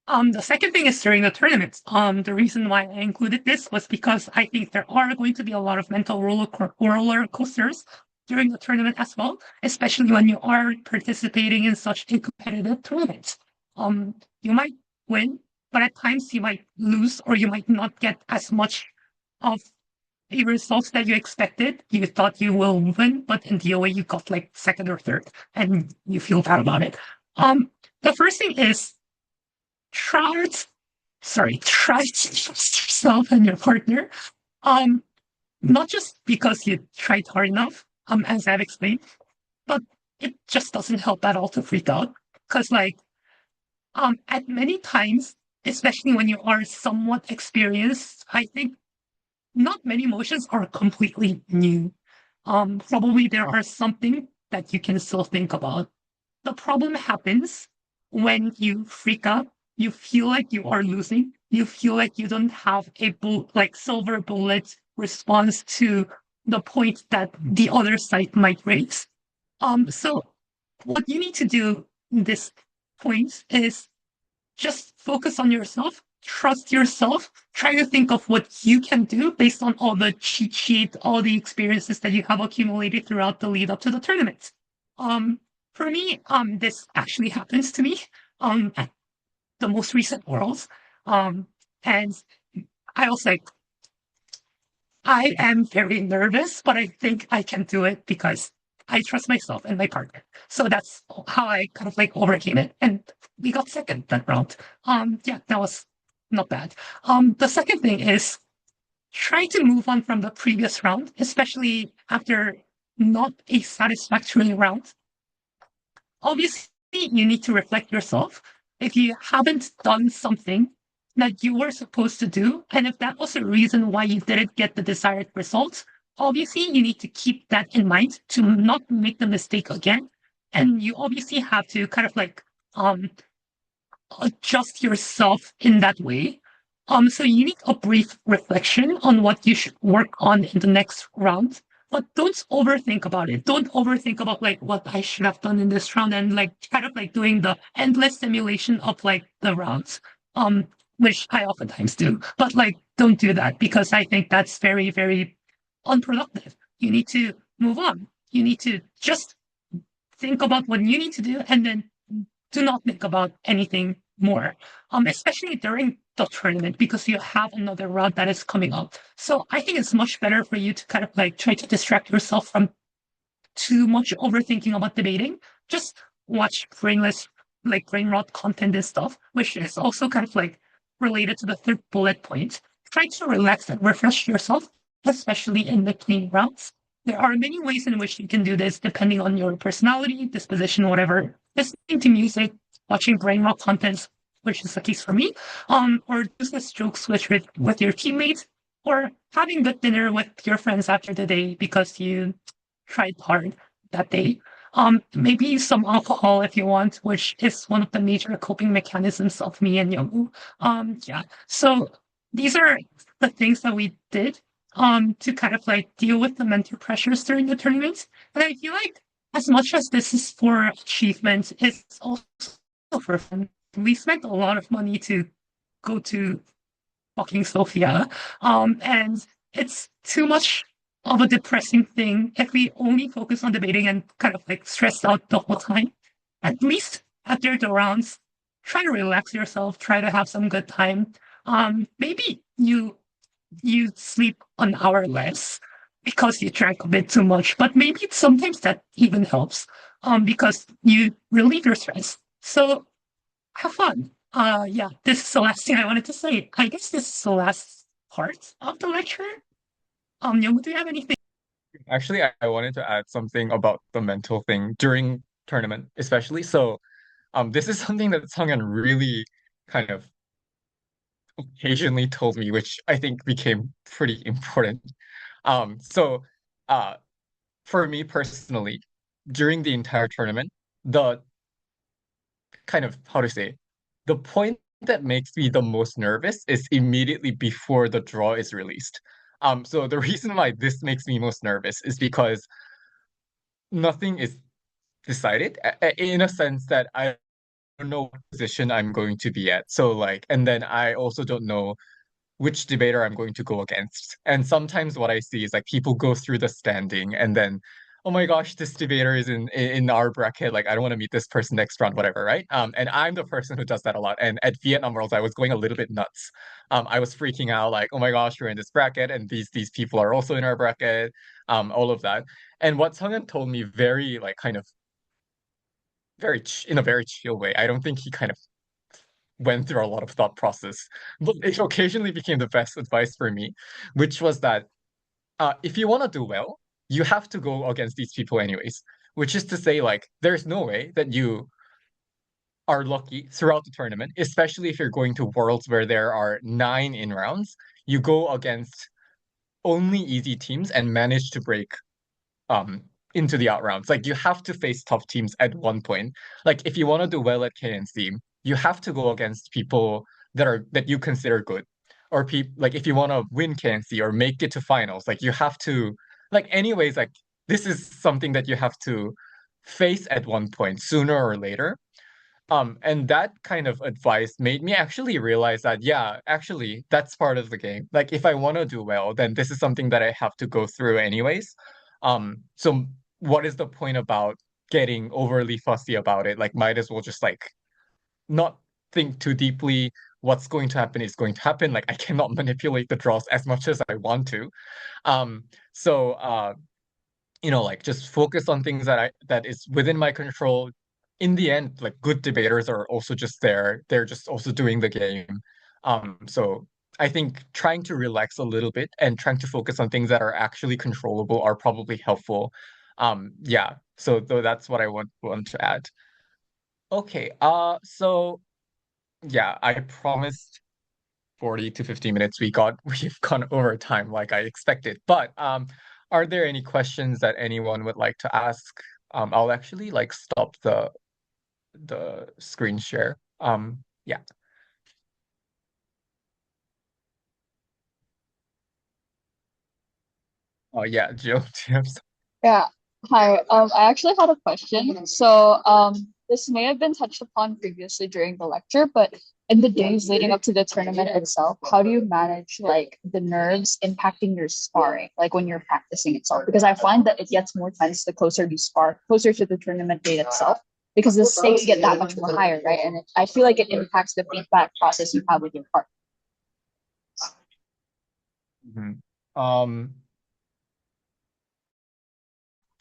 The second thing is during the tournaments. The reason why I included this was because I think there are going to be a lot of mental roller coasters during the tournament as well, especially when you are participating in such a competitive tournament. You might win, but at times you might lose or you might not get as much of the results that you expected. You thought you will win, but in the OA you got like second or third, and you feel bad about it. The first thing is try try to trust yourself and your partner. Um, Not just because you tried hard enough, as I've explained, but it just doesn't help at all to freak out. Because like at many times, especially when you are somewhat experienced, I think not many emotions are completely new. Probably there are something that you can still think about. The problem happens when you freak out, you feel like you are losing, you feel like you don't have a silver bullet response to the point that the other side might raise. So what you need to do in this point is just focus on yourself, trust yourself, try to think of what you can do based on all the cheat sheet, all the experiences that you have accumulated throughout the lead up to the tournament. Um, for me, this actually happens to me at the most recent Worlds. Um, and I was like, I am very nervous, but I think I can do it because I trust myself and my partner. So that's how I kind of like overcame it. And we got second that round. Yeah, that was not bad. The second thing is try to move on from the previous round, especially after not a satisfactory round. Obviously, you need to reflect yourself. If you haven't done something that you were supposed to do, and if that was a reason why you didn't get the desired results, obviously you need to keep that in mind to not make the mistake again. And you obviously have to kind of like adjust yourself in that way. So you need a brief reflection on what you should work on in the next round, but don't overthink about it. Don't overthink about like what I should have done in this round and like kind of like doing the endless simulation of like the rounds. Which I oftentimes do, but like don't do that because I think that's very, very unproductive. You need to move on. You need to just think about what you need to do and then do not think about anything more, especially during the tournament because you have another round that is coming up. So I think it's much better for you to kind of like try to distract yourself from too much overthinking about debating. Just watch brainless, like brain rot content and stuff, which is also kind of like related to the third bullet point. Try to relax and refresh yourself, especially in between rounds. There are many ways in which you can do this depending on your personality, disposition, whatever. Listening to music, watching brain rot content, which is the case for me, or just a stroke switch with your teammates, or having good dinner with your friends after the day because you tried hard that day. Maybe some alcohol if you want, which is one of the major coping mechanisms of me and Youngwoo. Yeah. So these are the things that we did to kind of like deal with the mental pressures during the tournament. And I feel like as much as this is for achievement, it's also for fun. We spent a lot of money to go to fucking Sophia. And it's too much of a depressing thing if we only focus on debating and kind of like stress out the whole time. At least after the rounds, try to relax yourself, try to have some good time. Maybe you sleep an hour less because you drank a bit too much, but maybe sometimes that even helps because you relieve your stress. So have fun. Yeah, this is the last thing I wanted to say. I guess this is the last part of the lecture. Young, do you have anything? Actually, I wanted to add something about the mental thing during tournament, especially. So, this is something that Sunghyun really kind of occasionally told me, which I think became pretty important. So, uh, for me personally, during the entire tournament, the kind of how to say, the point that makes me the most nervous is immediately before the draw is released. So the reason why this makes me most nervous is because nothing is decided in a sense that I don't know what position I'm going to be at. So like, and then I also don't know which debater I'm going to go against. And sometimes what I see is like people go through the standing and then, oh my gosh, this debater is in our bracket. Like I don't want to meet this person next round, whatever, right? And I'm the person who does that a lot. And at Vietnam Worlds, I was going a little bit nuts. I was freaking out, like, oh my gosh, we're in this bracket, and these people are also in our bracket, all of that. And what Sunghyun told me very like kind of in a very chill way. I don't think he kind of went through a lot of thought process, but it occasionally became the best advice for me, which was that if you want to do well, you have to go against these people anyways. Which is to say, like, there's no way that you are lucky throughout the tournament, especially if you're going to worlds where there are 9 in rounds. You go against only easy teams and manage to break um into the out rounds. Like you have to face tough teams at one point. Like if you want to do well at KNC, you have to go against people that you consider good. Or people like if you want to win KNC or make it to finals, like you have to like anyways, like this is something that you have to face at one point sooner or later. And that kind of advice made me actually realize that, yeah, actually, that's part of the game. Like, if I want to do well, then this is something that I have to go through anyways. So what is the point about getting overly fussy about it? Like, might as well just like not think too deeply. What's going to happen is going to happen. Like, I cannot manipulate the draws as much as I want to. Um, so like just focus on things that is within my control. In the end, like good debaters are also just there. They're just also doing the game. So I think trying to relax a little bit and trying to focus on things that are actually controllable are probably helpful. Yeah. So though that's what I want to add. Okay. So yeah, I promised 40 to 50 minutes. We've gone over time like I expected. But are there any questions that anyone would like to ask? I'll actually like stop the screen share. Yeah. Oh yeah, Jill, do you have Yeah. Hi. I actually had a question. So, this may have been touched upon previously during the lecture, but in the days leading up to the tournament itself, how do you manage like the nerves impacting your sparring, like when you're practicing itself? Because I find that it gets more tense the closer you spar, closer to the tournament date itself, because the stakes get that much more higher, right? And I feel like it impacts the feedback process you have with your partner. Mhm.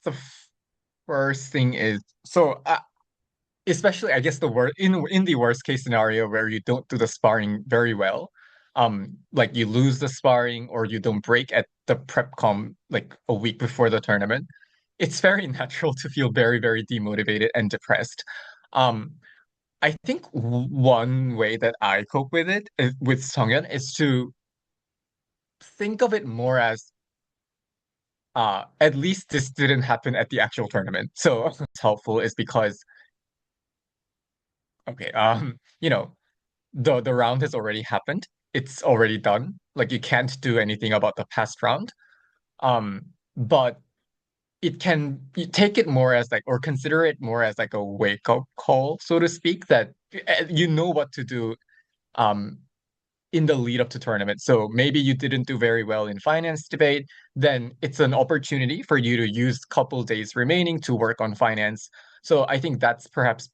The first thing is so especially I guess the word in the worst case scenario where you don't do the sparring very well, like you lose the sparring or you don't break at the prep com like a week before the tournament, it's very natural to feel very, very demotivated and depressed. Um, I think one way that I cope with it with Songhyun is to think of it more as at least this didn't happen at the actual tournament. So what's helpful is because okay, the round has already happened. It's already done. Like you can't do anything about the past round. But you take it more as like or consider it more as like a wake up call, so to speak, that you know what to do um in the lead up to tournament. So maybe you didn't do very well in finance debate, then it's an opportunity for you to use couple days remaining to work on finance. So I think that's perhaps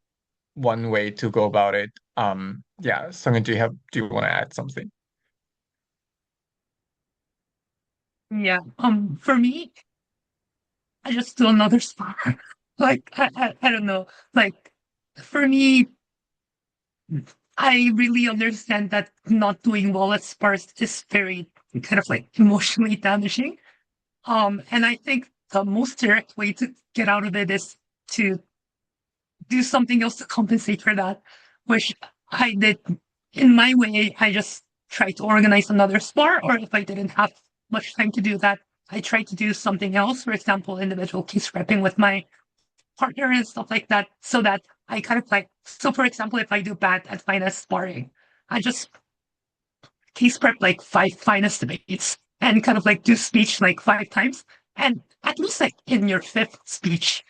one way to go about it. Yeah, Sungin, do you want to add something? Yeah. For me, I just do another spar. Like I don't know. Like for me, I really understand that not doing well at spars is very kind of like emotionally damaging. And I think the most direct way to get out of it is to do something else to compensate for that, which I did in my way. I just tried to organize another spar, or if I didn't have much time to do that, I tried to do something else. For example, individual case prepping with my partner and stuff like that, so that I kind of like. So, for example, if I do bad at finance sparring, I just case prep like five finance debates and kind of like do speech like five times. And at least like in your fifth speech,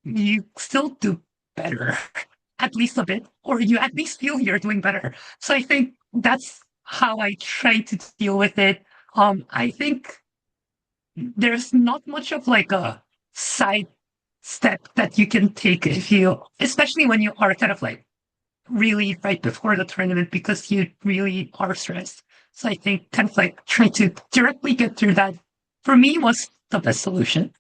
you still do better, at least a bit, or you at least feel you're doing better. So I think that's how I try to deal with it. I think there's not much of like a side step that you can take if you, especially when you are kind of like really right before the tournament because you really are stressed. So I think kind of like trying to directly get through that for me was the best solution.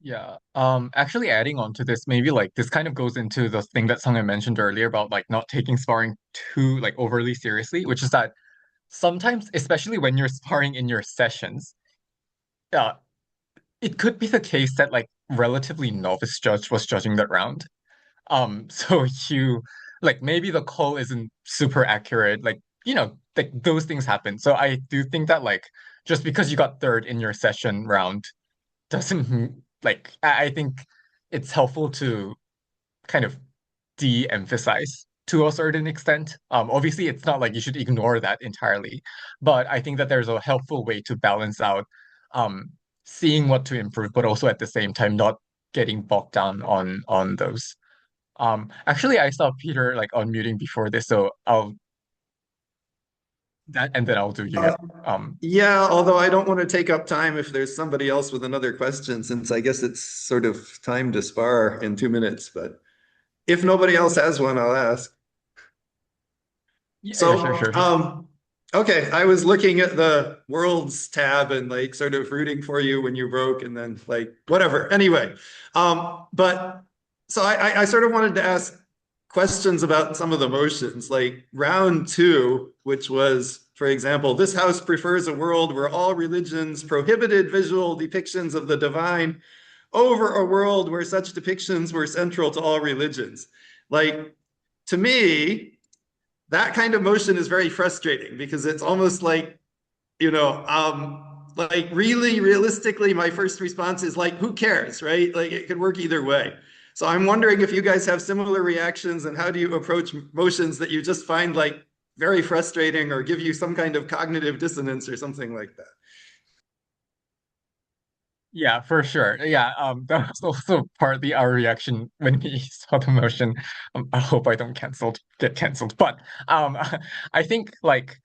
Yeah. Actually adding on to this, maybe like this kind of goes into the thing that Sunghyun mentioned earlier about like not taking sparring too like overly seriously, which is that sometimes, especially when you're sparring in your sessions, uh, it could be the case that like relatively novice judge was judging that round. So you like maybe the call isn't super accurate, like like those things happen. So I do think that like just because you got third in your session round doesn't like I think it's helpful to kind of de-emphasize to a certain extent. Obviously it's not like you should ignore that entirely, but I think that there's a helpful way to balance out um seeing what to improve, but also at the same time not getting bogged down on those. Actually, I saw Peter like unmuting before this, so I'll that and then I'll do you. Uh, Um, yeah, although I don't want to take up time if there's somebody else with another question, since I guess it's sort of time to spar in 2 minutes. But if nobody else has one, I'll ask. yeah, yeah, sure, So, sure, sure. okay, I was looking at the worlds tab and like sort of rooting for you when you broke, and then like whatever. Anyway, but so I sort of wanted to ask questions about some of the motions, like round two, which was, for example, this house prefers a world where all religions prohibited visual depictions of the divine over a world where such depictions were central to all religions. Like, to me, that kind of motion is very frustrating because it's almost like really realistically, my first response is like, who cares, right? Like it could work either way. So I'm wondering if you guys have similar reactions, and how do you approach motions that you just find like very frustrating or give you some kind of cognitive dissonance or something like that? Yeah, for sure. Yeah, that was also partly our reaction when we saw the motion. I hope I don't get canceled. But I think like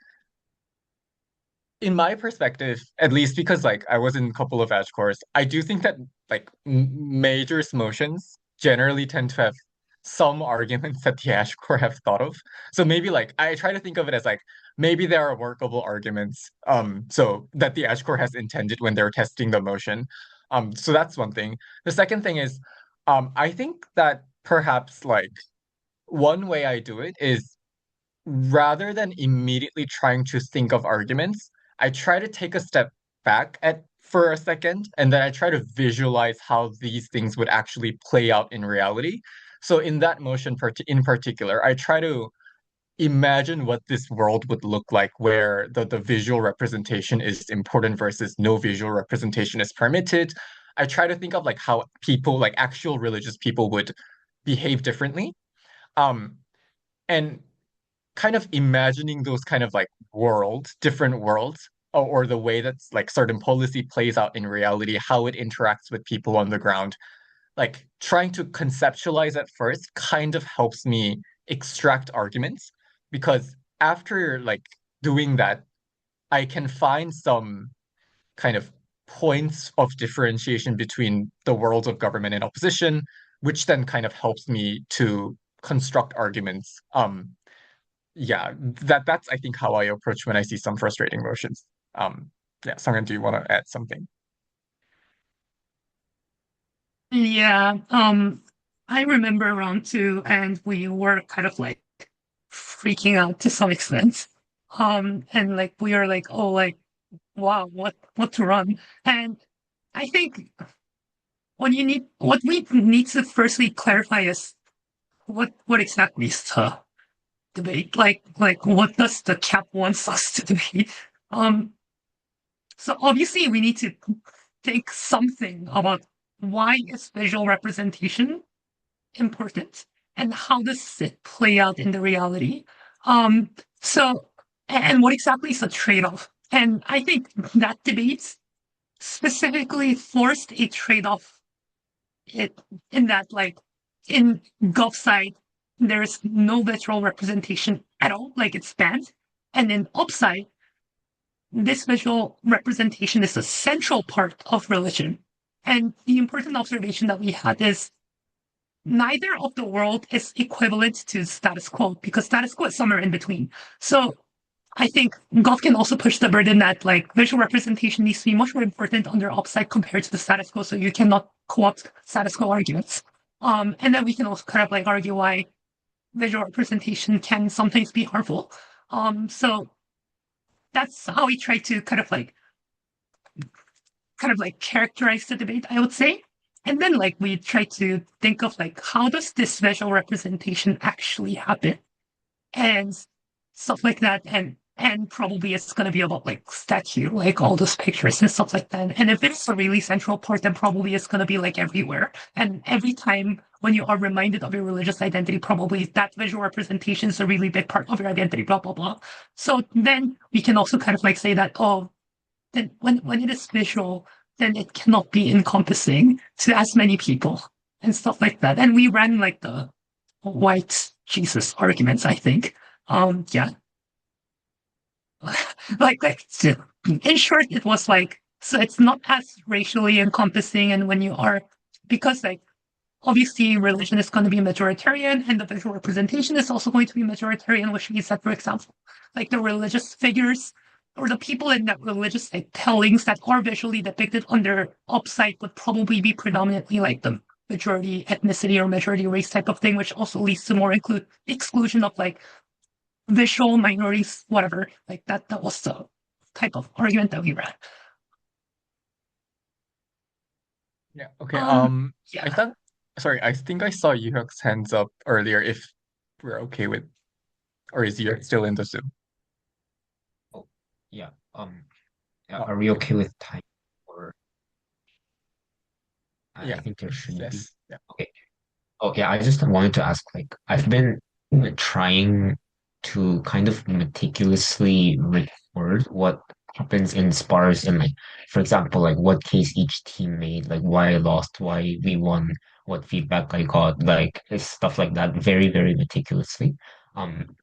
in my perspective, at least because like I was in a couple of edge cores, I do think that like majors motions generally tend to have some arguments that the edge core have thought of. So maybe like I try to think of it as like maybe there are workable arguments so that the edge core has intended when they're testing the motion. So that's one thing. The second thing is I think that perhaps like one way I do it is rather than immediately trying to think of arguments, I try to take a step back at for a second, and then I try to visualize how these things would actually play out in reality. So in that motion in particular, I try to imagine what this world would look like where the visual representation is important versus no visual representation is permitted. I try to think of like how people, like actual religious people would behave differently. Um, and kind of imagining those kind of like worlds, different worlds, or the way that's like certain policy plays out in reality, how it interacts with people on the ground, like trying to conceptualize at first kind of helps me extract arguments because after like doing that, I can find some kind of points of differentiation between the worlds of government and opposition, which then kind of helps me to construct arguments yeah, that's I think how I approach when I see some frustrating motions. Yeah, Sunghyun, do you want to add something? Yeah, I remember round two, and we were kind of like freaking out to some extent. And like we are like, oh, like, wow, what to run? And I think what we need to firstly clarify is what exactly is the debate? Like what does the cap wants us to debate? Um, so obviously we need to think something about why is visual representation important and how does it play out in the reality. Um, so and what exactly is the trade-off? And I think that debate specifically forced a trade-off it, in that, like, in Gulf side, there's no literal representation at all, like it's banned. And in upside, this visual representation is a central part of religion. And the important observation that we had is neither of the world is equivalent to status quo because status quo is somewhere in between. So I think Goff can also push the burden that like visual representation needs to be much more important under upside compared to the status quo, so you cannot co-opt status quo arguments. And then we can also kind of like argue why visual representation can sometimes be harmful. So that's how we try to kind of like characterize the debate, I would say. And then like we try to think of like how does this visual representation actually happen? And stuff like that. And probably it's gonna be about like statue, like all those pictures and stuff like that. And if it's a really central part, then probably it's gonna be like everywhere. And every time when you are reminded of your religious identity, probably that visual representation is a really big part of your identity, blah blah blah. So then we can also kind of like say that, oh, then when it is visual, then it cannot be encompassing to as many people and stuff like that. And we ran like the white Jesus arguments, I think. Yeah, like in short, it was like so it's not as racially encompassing, and when you are because like obviously religion is going to be majoritarian, and the visual representation is also going to be majoritarian, which means that, for example, like the religious figures or the people in that religious like, tellings that are visually depicted on their upside would probably be predominantly like the majority ethnicity or majority race type of thing, which also leads to more exclusion of like visual minorities, whatever. Like that was the type of argument that we ran. Yeah. Okay. I Yeah. thought, sorry, I think I saw Yuhuk's hands up earlier. If we're okay with, or is you still in the Zoom? Oh, yeah. Oh, Are we okay. okay with time? Or I Yeah. think there shouldn't be. Yes. Yeah. Okay. Oh, yeah. I just wanted to ask, like, I've been trying to kind of meticulously record what happens in spars and, like, for example, like what case each team made, like why I lost, why we won, what feedback I got, like stuff like that, very, very meticulously. Um,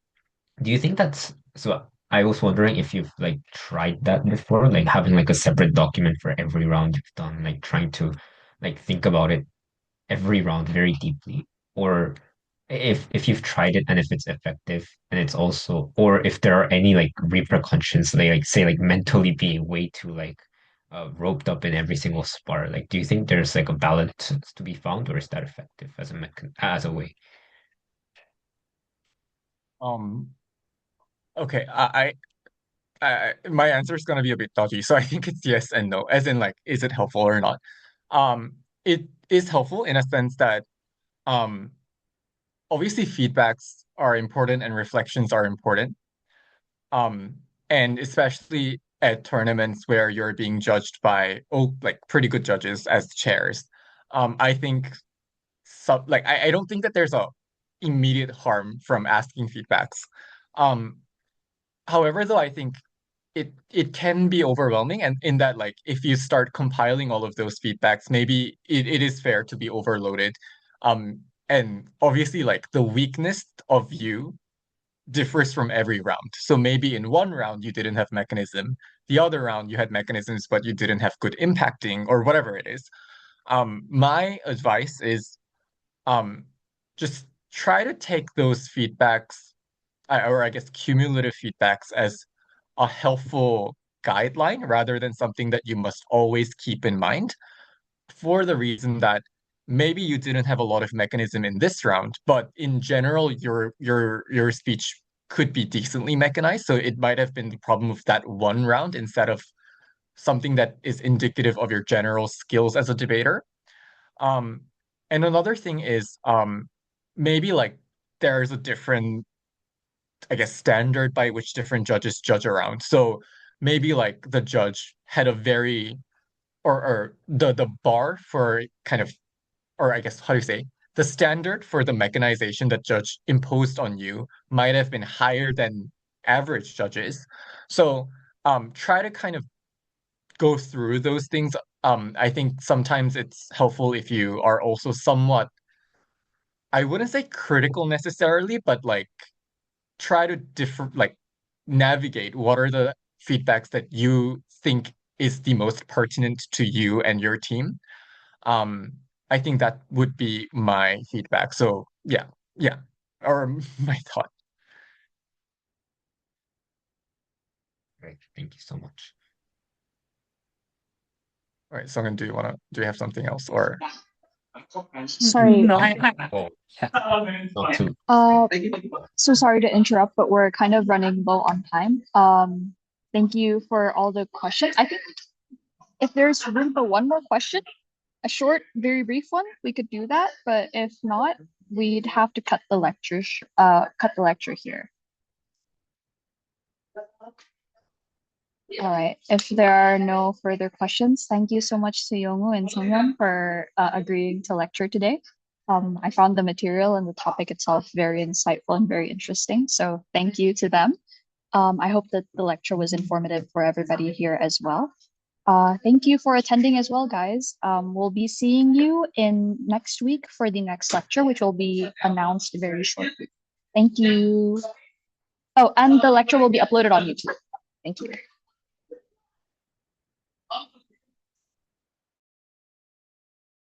Do you think that's so? I was wondering if you've like tried that before, like having like a separate document for every round you've done, like trying to like think about it every round very deeply, or if you've tried it and if it's effective and it's also, or if there are any like repercussions, they like say like mentally being way too like roped up in every single spar. Like, do you think there's like a balance to be found, or is that effective as a as a way? Um. Okay. My answer is gonna be a bit dodgy, so I think it's yes and no, as in like, is it helpful or not? It is helpful in a sense that um, obviously feedbacks are important and reflections are important. Um, and especially at tournaments where you're being judged by like pretty good judges as chairs. I think like I don't think that there's a immediate harm from asking feedbacks. Um, however, though, I think it can be overwhelming, and in that like if you start compiling all of those feedbacks, maybe it is fair to be overloaded. And obviously like the weakness of you differs from every round. So maybe in one round you didn't have mechanism, the other round you had mechanisms, but you didn't have good impacting or whatever it is. My advice is um, just try to take those feedbacks or I guess cumulative feedbacks as a helpful guideline rather than something that you must always keep in mind, for the reason that maybe you didn't have a lot of mechanism in this round, but in general, your speech could be decently mechanized. So it might have been the problem of that one round instead of something that is indicative of your general skills as a debater. Um, and another thing is maybe like there's a different, I guess, standard by which different judges judge around. So maybe like the judge had a very or the bar for kind of, or I guess how do you say, the standard for the mechanization that judge imposed on you might have been higher than average judges. So try to kind of go through those things. I think sometimes it's helpful if you are also somewhat, I wouldn't say critical necessarily, but like try to like navigate what are the feedbacks that you think is the most pertinent to you and your team. Um, I think that would be my feedback. So yeah, yeah, or my thought. Right. Thank you so much. All right, Sunghyun, do you have something else or? Sorry. No, Oh, yeah. not too. So sorry to interrupt, but we're kind of running low on time. Thank you for all the questions. I think if there's room for one more question, a short, very brief one, we could do that. But if not, we'd have to cut the lecture here. All right. If there are no further questions, thank you so much to Youngwoo and Sunghyun for agreeing to lecture today. I found the material and the topic itself very insightful and very interesting. So thank you to them. I hope that the lecture was informative for everybody here as well. Thank you for attending as well, guys. We'll be seeing you in next week for the next lecture, which will be announced very shortly. Thank you. Oh, and the lecture will be uploaded on YouTube. Thank you.